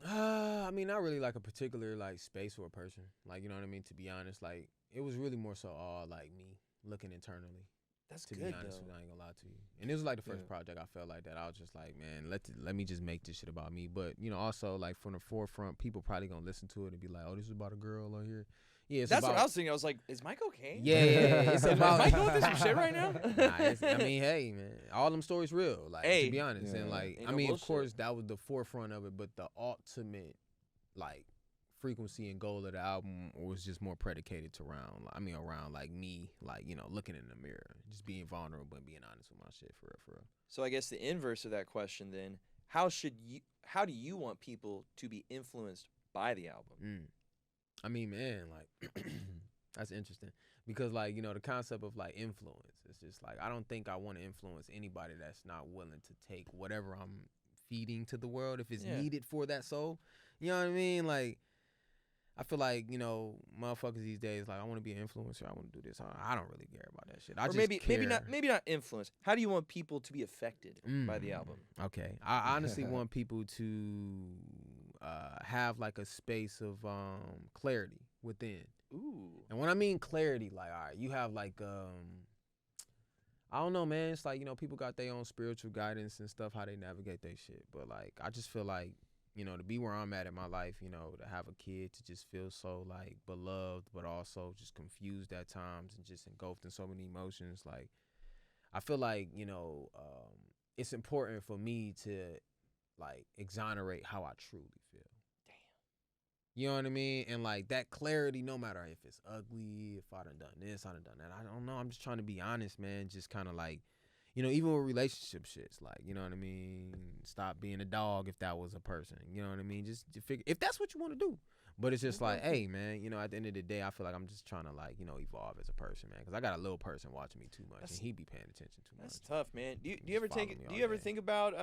I mean, not really like a particular like space or a person. Like, you know what I mean? To be honest, like it was really more so all like me looking internally. That's to good, be honest, though. I ain't gonna lie to you. And it was like the first project I felt like that. I was just like, man, let me just make this shit about me. But you know, also like from the forefront, people probably gonna listen to it and be like, oh, this is about a girl on here. Yeah, That's what I was thinking. I was like, is Mike okay? Yeah, it's about. Am I going through some shit right now? I mean, hey, man, all them stories real. Like, to be honest, and like, Ain't I no mean, bullshit. of course, that was the forefront of it, but the ultimate, like, frequency and goal of the album was just more predicated to around like me, like, you know, looking in the mirror, just being vulnerable and being honest with my shit, for real. So I guess the inverse of that question then, how do you want people to be influenced by the album? I mean, man, like, that's interesting because, like, you know, the concept of like influence, it's just like, I don't think I want to influence anybody that's not willing to take whatever I'm feeding to the world if it's needed for that soul. You know what I mean? Like, I feel like, you know, motherfuckers these days, like, I want to be an influencer. I want to do this. I don't really care about that shit. I or just care. maybe not influence. How do you want people to be affected by the album? Okay, I honestly want people to have like a space of clarity within. Ooh. And when I mean clarity, like, all right, you have like I don't know, man. It's like, you know, people got their own spiritual guidance and stuff, how they navigate their shit. But like, I just feel like, you know, to be where I'm at in my life, you know, to have a kid, to just feel so like beloved, but also just confused at times and just engulfed in so many emotions. Like, I feel like, you know, it's important for me to like exonerate how I truly feel. Damn. You know what I mean? And like that clarity, no matter if it's ugly, if I done this, I done that. I don't know. I'm just trying to be honest, man. Just kind of like, you know, even with relationship shits, like, you know what I mean? Stop being a dog if that was a person. You know what I mean? Just to figure, if that's what you want to do. But it's just like, hey, man, you know, at the end of the day, I feel like I'm just trying to, like, you know, evolve as a person, man. Because I got a little person watching me too much, and he be paying attention too much. That's tough, man. Do you ever think about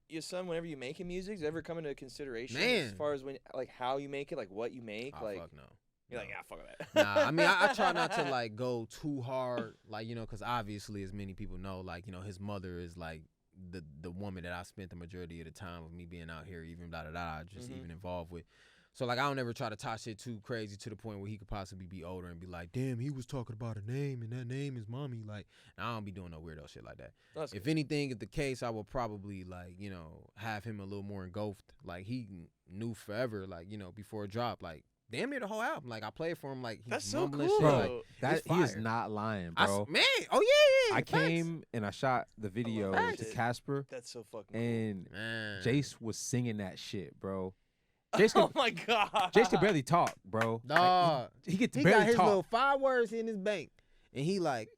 your son whenever you making music? Does it ever come into consideration as far as when, like, how you make it, like what you make? Oh, like, fuck no. You're like, yeah, fuck that. Nah, I mean, I try not to like go too hard, like, you know, because obviously, as many people know, like, you know, his mother is like the woman that I spent the majority of the time of me being out here, even just even involved with. So like, I don't ever try to tie shit too crazy to the point where he could possibly be older and be like, damn, he was talking about a name and that name is mommy. Like, I don't be doing no weirdo shit like that. If anything is the case, I will probably, like, you know, have him a little more engulfed. Like, he knew forever, like, you know, before it dropped, like, damn near the whole album. Like, I played for him, like, he's That's so mumbling cool. shit. Bro, Like, that it's he is fire. not lying, bro. Man, oh yeah. I facts. came and I shot the video Facts. to Casper, That's so fucking and Man. Jace was singing that shit, bro. cool. Oh my god. Jace can barely talk, bro. Dog. Like, he gets He barely got his talk. little 5 words in his bank. And he like,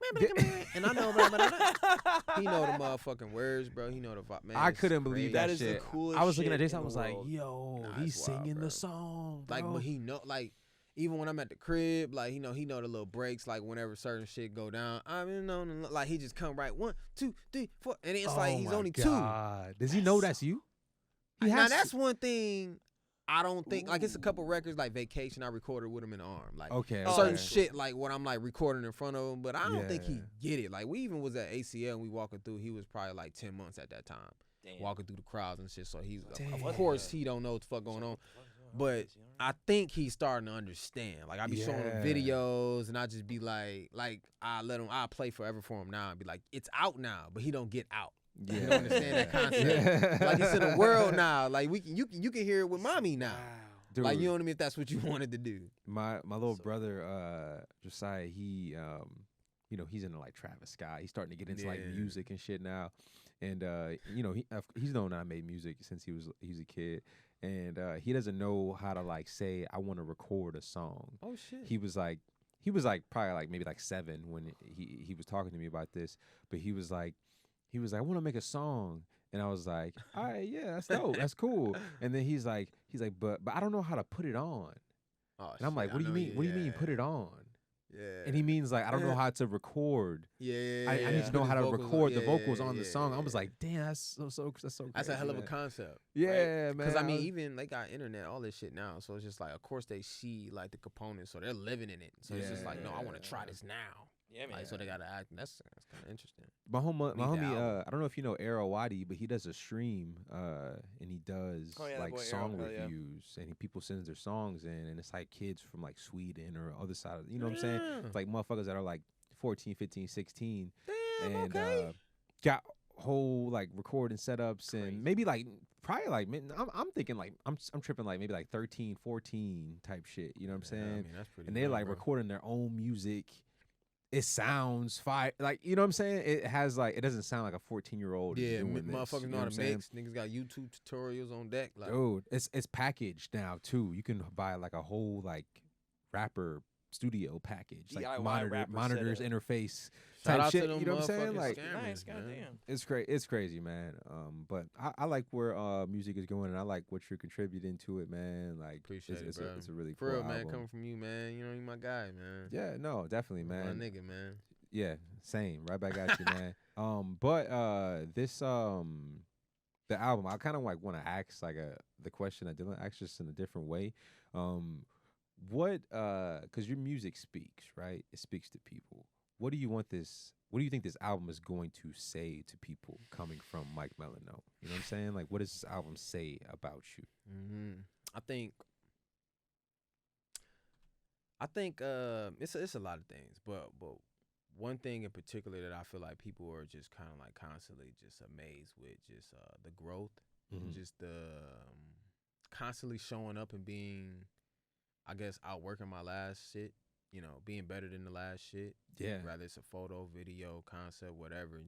and I know, he know the motherfucking words, bro. He know the vibe, man. I it's couldn't believe crazy. that That is the shit. coolest I was looking shit at Jason. in I the was like, world. yo, Nah, he's it's wild, singing bro. the song, bro. Like, but he know, like, even when I'm at the crib, like, he know the little breaks, like, whenever certain shit go down. I mean, no, like, he just come right 1, 2, 3, 4, and it's like he's only 2. Does he know that's you? He Now has that's to. one thing. I don't think, like, it's a couple records, like Vacation, I recorded with him in the arm. Like, Okay. certain okay. shit, like, when I'm, like, recording in front of him, but I don't think he Yeah. get it. Like, we even was at ACL and we walking through, he was probably, like, 10 months at that time. Damn. Walking through the crowds and shit, so he, Damn. of course, he don't know what the fuck going on. But I think he's starting to understand. Like, I be showing him Yeah. videos, and I just be like, I play forever for him now and be like, it's out now, but he don't get out. Yeah. You don't understand that concept. Yeah. Like, it's in the world now. Like, you can hear it with mommy now. Dude, Like, you know what I mean? If that's what you wanted to do. my little brother, Josiah, he, you know, he's into like Travis Scott. He's starting to get into like Yeah. music and shit now. And you know, he's known that I made music since he was a kid. And he doesn't know how to like say I want to record a song. Oh shit. He was like probably like maybe like 7 when he was talking to me about this. But he was like I want to make a song. And I was like, all right, yeah, that's dope. That's cool. And then he's like, but I don't know how to put it on. Oh, And I'm like, what do you mean? What do you mean put it on? Yeah. And he means like, I don't know how to record. Yeah. I need to know how to record the vocals on the song. I was yeah. like, damn, that's so crazy. That's a hell of a man. concept. Yeah, man. Because I mean, even they got internet, all this shit now. So it's just like, of course they see like the components, so they're living in it. So it's just like, no, I want to try this now. Yeah, man. Like, so they gotta act. That's kind of interesting. My Need the homie, album. I don't know if you know Arrow Wadi, but he does a stream, and he does Oh, yeah, that like boy song Arrow, hell yeah. reviews, and people send their songs in, and it's like kids from like Sweden or other side of, you know what I'm saying? Yeah. It's like motherfuckers that are like 14, 15, 16, Damn. and Okay. got whole like recording setups Crazy. and maybe like probably like I'm thinking like I'm tripping like maybe like 13, 14 type shit, you know what I'm saying? I mean, that's pretty. And they're young, like bro. recording their own music. It sounds fire, like, you know what I'm saying. It has like, it doesn't sound like a 14-year-old. Yeah, doing this, motherfuckers you know how what to I'm saying? mix. Niggas got YouTube tutorials on deck. Like, Dude, it's packaged now too. You can buy like a whole like rapper studio package, like DIY rapper monitors, setup. interface shout type out shit. to them You know what I'm saying? motherfucking Like, scammers, Nice, man. goddamn. it's crazy, man. But I like where music is going, and I like what you're contributing to it, man. Like, Appreciate it, it's bro. it's a really For cool real, man. album. Coming from you, man. You know, you my guy, man. Yeah, no, definitely, My man. nigga, man. Yeah, same. Right back at you, man. But this the album, I kind of like want to ask like the question I didn't ask, just in a different way. What because your music speaks, right? It speaks to people. What do you think this album is going to say to people coming from Mike Melinoe? You know what I'm saying? Like, what does this album say about you? I think it's a lot of things, but one thing in particular that I feel like people are just kind of like constantly just amazed with, just the growth, and just the constantly showing up and being, I guess, outworking my last shit. You know, being better than the last shit. Yeah. Rather it's a photo, video, concept, whatever,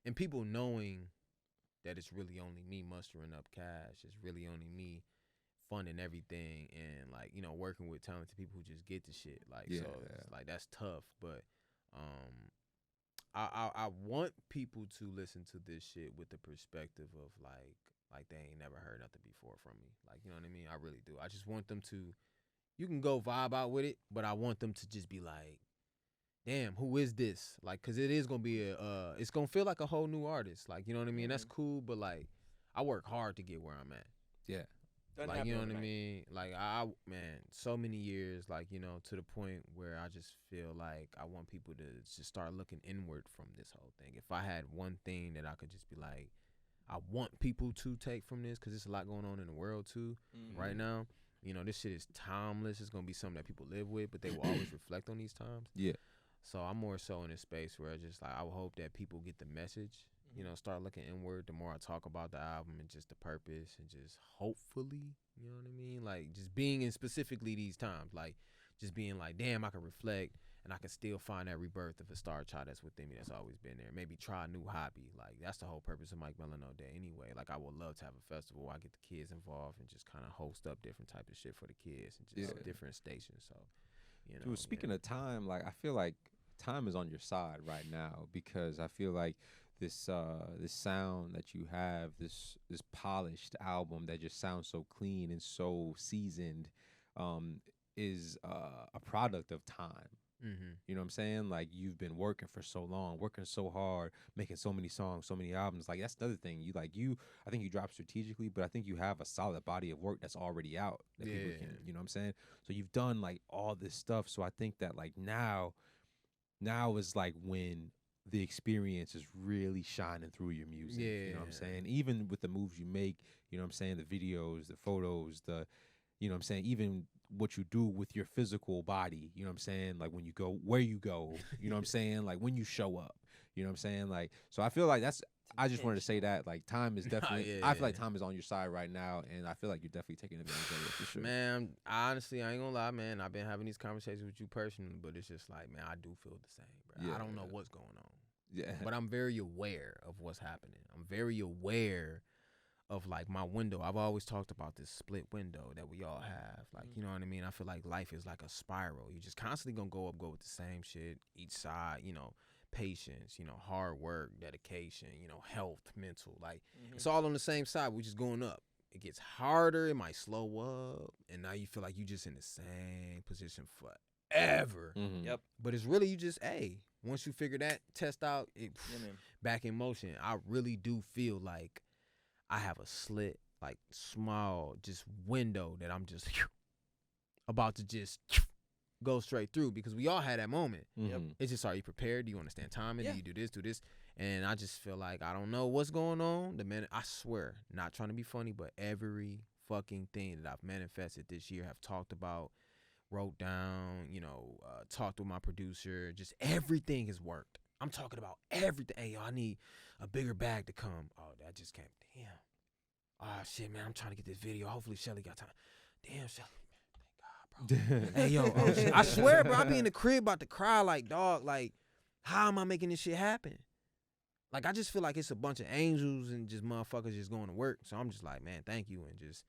and people knowing that it's really only me mustering up cash. It's really only me funding everything, and like, you know, working with talented people who just get the shit. Like, Yeah. so it's like, that's tough. But I want people to listen to this shit with the perspective of like they ain't never heard nothing before from me. Like, you know what I mean? I really do. I just want them to, you can go vibe out with it, but I want them to just be like, damn, who is this? Like, cause it is gonna be it's gonna feel like a whole new artist. Like, you know what I mean? That's cool, but like, I work hard to get where I'm at. Yeah. Doesn't Like, happen you know what I overnight. mean? Like, man, so many years, like, you know, to the point where I just feel like I want people to just start looking inward from this whole thing. If I had one thing that I could just be like, I want people to take from this, because there's a lot going on in the world too right now. You know, this shit is timeless. It's gonna be something that people live with, but they will always reflect on these times. Yeah. So I'm more so in a space where I just like, I would hope that people get the message, you know, start looking inward the more I talk about the album and just the purpose, and just hopefully, you know what I mean? Like, just being in specifically these times, like just being like, damn, I can reflect and I can still find that rebirth of a star child that's within me, that's always been there. Maybe try a new hobby. Like, that's the whole purpose of Mike Melinoe Day anyway. Like, I would love to have a festival where I get the kids involved and just kind of host up different type of shit for the kids, and just different stations. So, you know. Dude, speaking of time, like, I feel like time is on your side right now, because I feel like this this sound that you have, this polished album that just sounds so clean and so seasoned, is a product of time. You know what I'm saying? Like, you've been working for so long, working so hard, making so many songs, so many albums. Like, that's the other thing. I think you drop strategically, but I think you have a solid body of work that's already out that people can, you know what I'm saying? So you've done like all this stuff. So I think that like now is like when the experience is really shining through your music. You know what I'm saying? Even with the moves you make, you know what I'm saying? The videos, the photos, you know what I'm saying? Even what you do with your physical body, you know what I'm saying? Like, when you go, where you go, you know what I'm saying? Like, when you show up, you know what I'm saying? Like, so I feel like I just wanted to say that, like, time is definitely, I feel like time is on your side right now, and I feel like you're definitely taking advantage of it for sure. Man, honestly, I ain't gonna lie, man. I've been having these conversations with you personally, but it's just like, man, I do feel the same, bro. Yeah. I don't know what's going on. Yeah. But I'm very aware of what's happening. I'm very aware of like my window. I've always talked about this split window that we all have. Like, you know what I mean? I feel like life is like a spiral. You're just constantly gonna go with the same shit. Each side, you know, patience, you know, hard work, dedication, you know, health, mental. Like, it's all on the same side. We're just going up. It gets harder. It might slow up. And now you feel like you just in the same position forever. Yep. But it's really, you just, once you figure that test out, it back in motion. I really do feel like I have a slit, like small, just window that I'm just about to just go straight through because we all had that moment. Mhm. It's just, are you prepared? Do you understand timing? Yeah. Do you do this? And I just feel like I don't know what's going on. The minute, I swear, not trying to be funny, but every fucking thing that I've manifested this year, have talked about, wrote down, talked with my producer, just everything has worked. I'm talking about everything. Hey, yo, I need a bigger bag to come. Oh, that just came. Damn. Oh, shit, man, I'm trying to get this video. Hopefully Shelly got time. Damn, Shelly. Thank God, bro. Hey, yo, I swear, bro, I be in the crib about to cry like, dog, like, how am I making this shit happen? Like, I just feel like it's a bunch of angels and just motherfuckers just going to work. So I'm just like, man, thank you. And just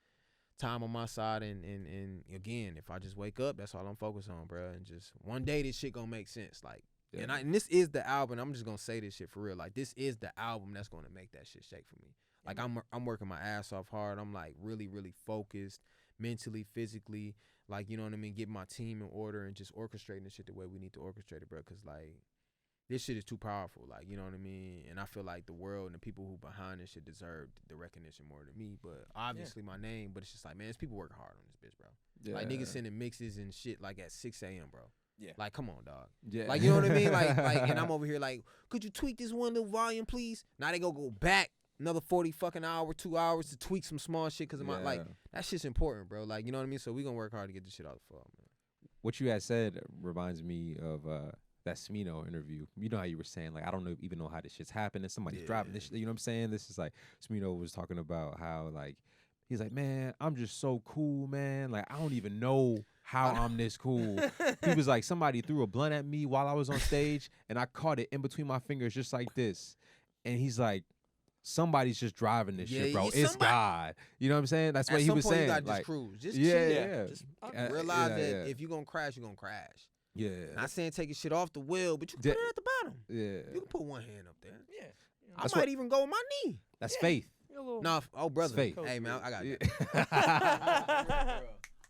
time on my side. And again, if I just wake up, that's all I'm focused on, bro. And just one day this shit gonna make sense. Like, Yeah. and this is the album. I'm just gonna say this shit for real. Like, this is the album that's gonna make that shit shake for me. Like, I'm working my ass off hard. I'm like really, really focused mentally, physically. Like, you know what I mean? Getting my team in order and just orchestrating the shit the way we need to orchestrate it, bro. Cause like, this shit is too powerful, like, you know what I mean? And I feel like the world and the people who behind this shit deserve the recognition more than me. But obviously my name, but it's just like, man, it's people working hard on this bitch, bro. Yeah. Like, niggas sending mixes and shit like at 6 a.m., bro. Yeah. Like, come on, dog. Yeah. Like, you know what I mean? Like, and I'm over here like, could you tweak this one little volume, please? Now they go back another 40 fucking hour, 2 hours to tweak some small shit because of my, like, that shit's important, bro. Like, you know what I mean? So we gonna work hard to get this shit out the fall, man. What you had said reminds me of that Smino interview. You know how you were saying, like, I don't even know how this shit's happening. Somebody's dropping this shit. You know what I'm saying? This is like, Smino was talking about how, like, he's like, man, I'm just so cool, man. Like, I don't even know how I'm this cool. He was like, somebody threw a blunt at me while I was on stage, and I caught it in between my fingers just like this. And he's like, somebody's just driving this shit, bro. It's God. You know what I'm saying? That's what he was saying. You gotta like, just cruise. Just yeah. Just realize that if you're gonna crash, you're gonna crash. Yeah. Not saying take your shit off the wheel, but you can put it at the bottom. Yeah. You can put one hand up there. Yeah. I might even go with my knee. That's faith. No, brother. Faith. Hey, man, I got that.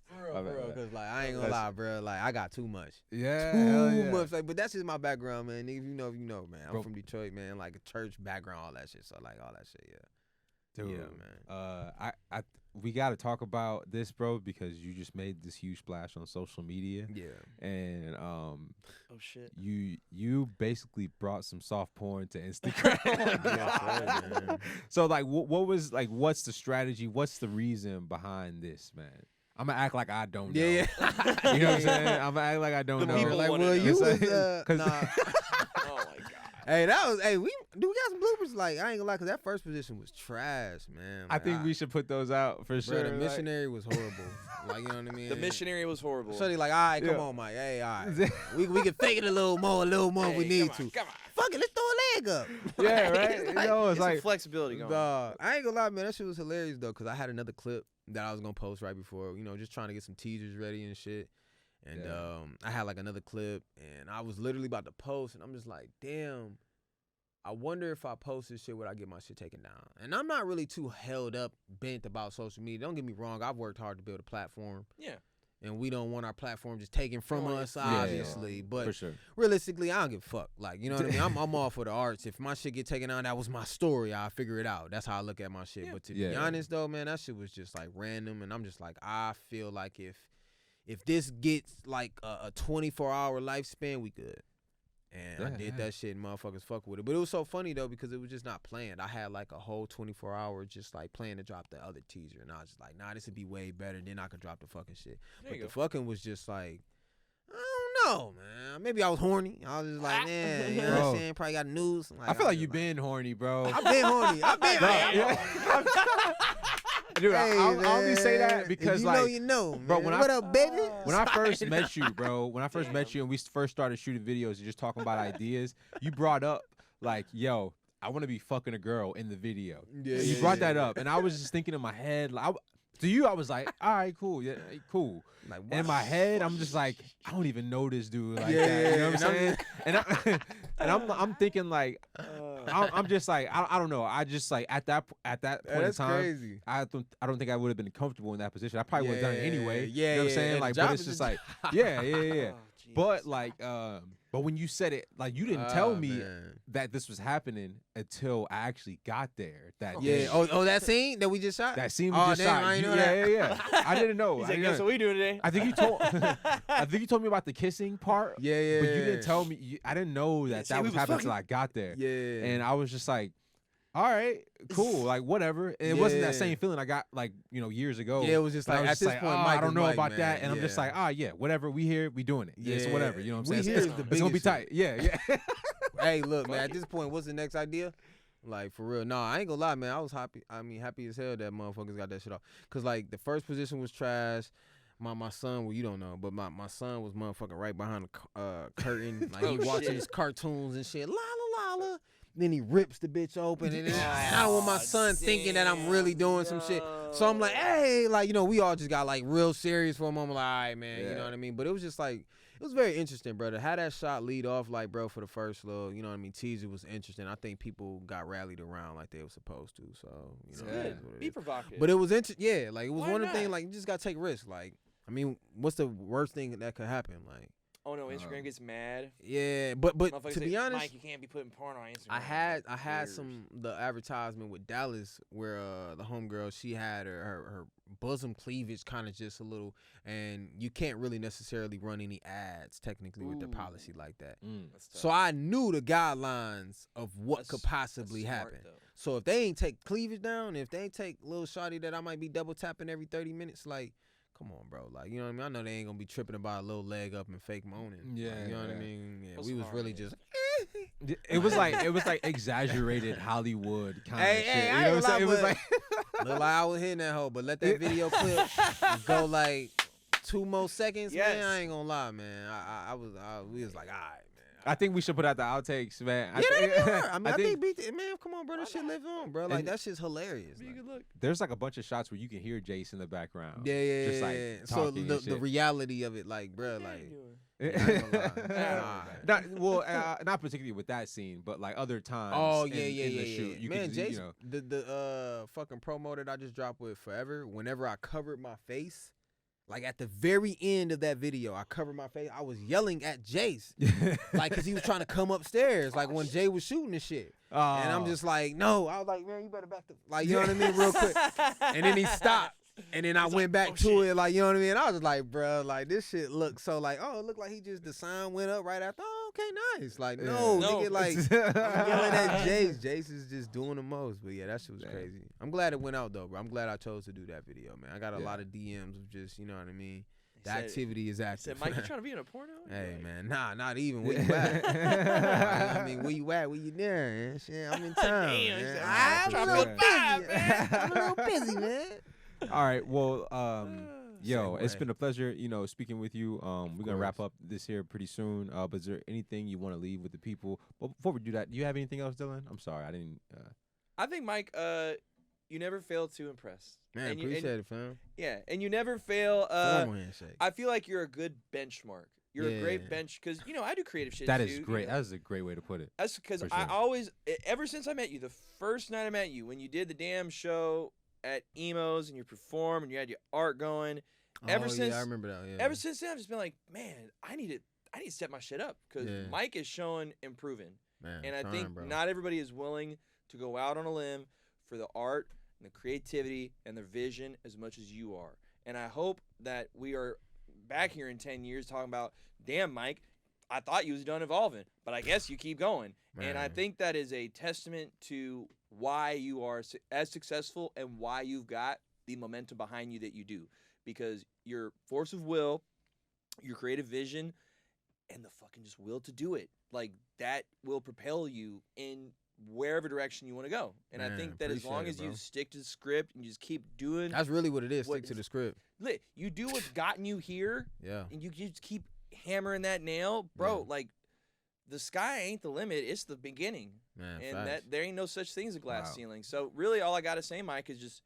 For real, cause like I ain't gonna lie, bro. Like I got too much. Yeah. Too much. Like, but that's just my background, man. Nigga, if you know, man. I'm from Detroit, man. Like a church background, all that shit. So like all that shit, yeah. Dude, yeah, man. We got to talk about this, bro, because you just made this huge splash on social media. Yeah. And oh shit. You basically brought some soft porn to Instagram. Yeah, so like, what was like? What's the strategy? What's the reason behind this, man? I'm gonna act like I don't know. Yeah. You know what I'm saying? I'm gonna act like I don't know. people like, wanna well, know. you was Cause Oh my god. Hey, that was we got some bloopers. Like I ain't gonna lie, cause that first position was trash, man. I Like, think we should put those out for sure. Bro, the missionary was horrible. Like, you know what I mean? The missionary was horrible. So they like, all right, come on, Mike. Hey, all right. we can fake it a little more if we need to. Come on. Fuck it, let's throw a leg up. Yeah, right. It's You like, know, it's Get some like flexibility going. dog, I ain't gonna lie, man. That shit was hilarious though, cause I had another clip that I was gonna post right before, just trying to get some teasers ready and shit. And I had like another clip, and I was literally about to post, and I'm just like, damn. I wonder if I post this shit, would I get my shit taken down? And I'm not really too held up, bent about social media. Don't get me wrong. I've worked hard to build a platform. Yeah. And we don't want our platform just taken from us, Yeah, obviously. But for sure. realistically, I don't give a fuck. Like, you know what I mean? I'm all for the arts. If my shit get taken down, that was my story. I'll figure it out. That's how I look at my shit. Yeah. But to be honest, though, man, that shit was just, like, random. And I'm just like, I feel like if this gets, like, a 24-hour lifespan, we good. And I did that shit and motherfuckers fuck with it. But it was so funny, though, because it was just not planned. I had, like, a whole 24-hour just, like, plan to drop the other teaser. And I was just like, nah, this would be way better. Then I could drop the fucking shit. But the fucking was just, like, I don't know, man. Maybe I was horny. I was just like, man, you know what I'm saying? Probably got news. Like, I feel like you've been horny, bro. I've been horny. I've been horny. Dude, I only say that because, if like, you know, man. bro, What up, baby? When I first met you, bro, and we first started shooting videos and just talking about ideas, you brought up, like, yo, I want to be fucking a girl in the video. Yeah, you yeah, brought yeah. that up, and I was just thinking in my head, like, to you, I was like, all right, cool, yeah, cool. Like, And in my head, I'm just like, I don't even know this dude like Yeah, that. You know what I'm yeah, saying? And I'm thinking like, I'm just like, I don't know. I just like at that point in that's time, crazy. I don't think I would have been comfortable in that position. I probably would have done it anyway. Yeah, you know what I'm saying? yeah. Like, The job but it's is just the like, job. yeah. Oh, Jesus. But like, But when you said it, like you didn't tell me man. that this was happening until I actually got there. That Yeah. day. Oh, that scene that we just shot. That scene we Oh, just damn, shot. I ain't know Yeah. I didn't know. He's I like, didn't guess know. what we doing today? I think you told. I think you told me about the kissing part. Yeah. But you didn't tell me. I didn't know that see, that we was was happening fucking. until I got there. Yeah. And I was just like, all right, cool, like whatever. And it wasn't that Yeah. same feeling I got like years ago. Yeah, it was just But I like, was at just this like, point, oh, Mike I don't is know Mike, about that, man. and I'm just like, yeah, whatever. We here, we doing it. Yeah, it's Yeah. whatever. You know what I'm We saying? here is It's the gonna be biggest shit. tight. Yeah. Hey, look, man. At this point, what's the next idea? Like for real, no, I ain't gonna lie, man. I was happy. I mean, happy as hell that motherfuckers got that shit off. Cause like the first position was trash. My son, well, you don't know, but my son was motherfucking right behind the curtain. Like he Oh, watching shit. his cartoons and shit. La la la la. Then he rips the bitch open, and then I don't want my son thinking that I'm really doing some shit. So I'm like, hey, like we all just got like real serious for a moment. Like, all right, man, you know what I mean? But it was just like. It was very interesting, bro. To have that shot lead off, like, bro, for the first little, you know what I mean, teaser was interesting. I think people got rallied around like they were supposed to. So, It's it good. is what it Be is. provocative. But it was interesting. Yeah, like, it was Why one of the things, not? like, you just got to take risks. Like, I mean, what's the worst thing that could happen? Like, oh no, Instagram gets mad. yeah, but Motherfuckers to be say, honest, Mike, you can't be putting porn on Instagram. I had Years. the advertisement with Dallas where the homegirl, she had her bosom cleavage kind of just a little, and you can't really necessarily run any ads technically with their Ooh. policy like that. That's tough. So I knew the guidelines of what That's- could possibly that's smart, happen. though. So if they ain't take cleavage down, if they ain't take little shawty that I might be double tapping every 30 minutes, like, come on, bro. Like, you know what I mean? I know they ain't gonna be tripping about a little leg up and fake moaning. Yeah, Like, you know what I yeah. mean? Yeah, Put we some was really harmony. just. It was like exaggerated Hollywood kind of Hey, shit. hey, You I know ain't what I'm saying? It gonna was lie, like Look like I was hitting that hoe, but let that video clip go like 2 more seconds, man. Yes. I ain't gonna lie, man. We was like, all right, man. I think we should put out the outtakes, man. Yeah, that'd be hard. I mean, I think think man, come on, bro. That shit lives on, bro. Like, And- that shit's hilarious. Be a Like, good look. there's like a bunch of shots where you can hear Jace in the background. yeah. Just like So talking the and shit. reality of it, like, bro, What are like, you doing? I ain't gonna lie. not particularly with that scene, but like other times. Oh in, yeah, in the shoot, you man, could, Jace, you know, the fucking promo that I just dropped with Forever. Whenever I covered my face, like at the very end of that video, I covered my face. I was yelling at Jace, like, cause he was trying to come upstairs, like when Jay was shooting and shit. And I'm just like, no. I was like, man, you better back the, like, you know what I mean, real quick. And then he stopped. And then I went back to it, like, you know what I mean? I was just like, bro, like, this shit looks so like, oh, it looked like the sign went up right after. Oh, okay, nice. Like, no, No. nigga, like, I'm yelling at Jace. Jace is just doing the most. But yeah, that shit was Damn. crazy. I'm glad it went out, though, bro. I'm glad I chose to do that video, man. I got a Yeah. lot of DMs of just, you know what I mean? The Said- activity is Said, active. Mike, you trying to be in a porno? Hey, Like, man, nah, not even. Where you at? I mean, where you at? Where you there? Man? Shit, I'm in town. Damn, he man. said, I'm trying a to little put busy, five, man. I'm a little busy, man. all right. Well, yo, it's Segue. been a pleasure, speaking with you. We're gonna wrap course. up this here pretty soon. But is there anything you want to leave with the people? But before we do that, do you have anything else, Dylan? I'm sorry, I didn't. I think, Mike, you never fail to impress. Man, And you- appreciate it, fam. Yeah, and you never fail. Formal handshake. I feel like you're a good benchmark. You're a great Yeah. bench because I do creative shit. That too, is you great. know. That is a great way to put it. That's because For I sure. always, ever since I met you, the first night I met you, when you did the damn show at Emo's and you performed and you had your art going, ever since- yeah, I remember that. Yeah. ever since then I've just been like, man, I need to set my shit up because Yeah. Mike is showing improving, Man, and I trying, think bro. not everybody is willing to go out on a limb for the art and the creativity and their vision as much as you are. And I hope that we are back here in 10 years talking about, damn, Mike, I thought you was done evolving, but I guess you keep going. And I Man. think that is a testament to why you are as successful and why you've got the momentum behind you that you do. Because your force of will, your creative vision, and the fucking just will to do it, like that will propel you in wherever direction you want to go. And I Man, think that as long appreciate it, as you bro. stick to the script and you just keep doing, That's really what it is. What Stick to is- the script. you do what's gotten you here, Yeah. and you just keep hammering that nail, bro. Yeah. Like the sky ain't the limit; it's the beginning. Man, And facts. that there ain't no such thing as a glass Wow. ceiling. So really, all I gotta say, Mike, is just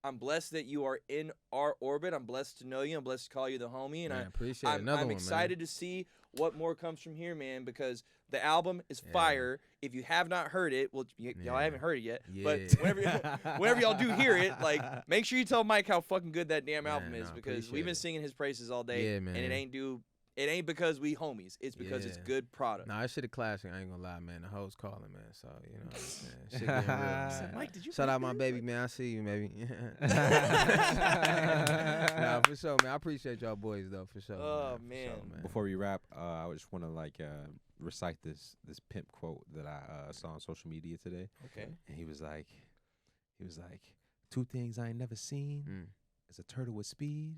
I'm blessed that you are in our orbit. I'm blessed to know you. I'm blessed to call you the homie, and Man, appreciate it. I'm Another one, excited to see what more comes from here, man. Because the album is Yeah. fire. If you have not heard it, well, y'all Yeah. haven't heard it yet. Yeah. But whenever y'all do hear it, like make sure you tell Mike how fucking good that damn album Man, is I because appreciate we've been it. singing his praises all day, Yeah, and it man. ain't due It ain't because we homies. It's because it's Yeah. good product. Nah, that shit a classic. I ain't gonna lie, man. The hoes calling, man. So you know, what I'm saying? Shit getting real, man. Mike, did you Shout make out my this? baby, man. I see you, baby. Nah, for sure, man. I appreciate y'all boys though, for sure. Oh, For man. sure, man. Before we wrap, I just want to like recite this pimp quote that I saw on social media today. Okay. And he was like, two things I ain't never seen is a turtle with speed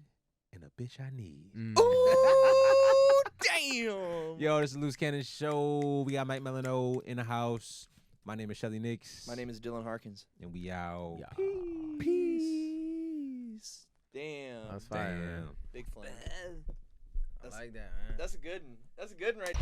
and a bitch I need. Ooh, damn. Yo, this is Loose Cannon Show. We got Mike Melinoe in the house. My name is Shelly Nix. My name is Dylan Harkins. And we out. Yeah. Peace. Damn. That's fire, man. Damn. Big flame. I like that, man. That's a good one. That's a good one right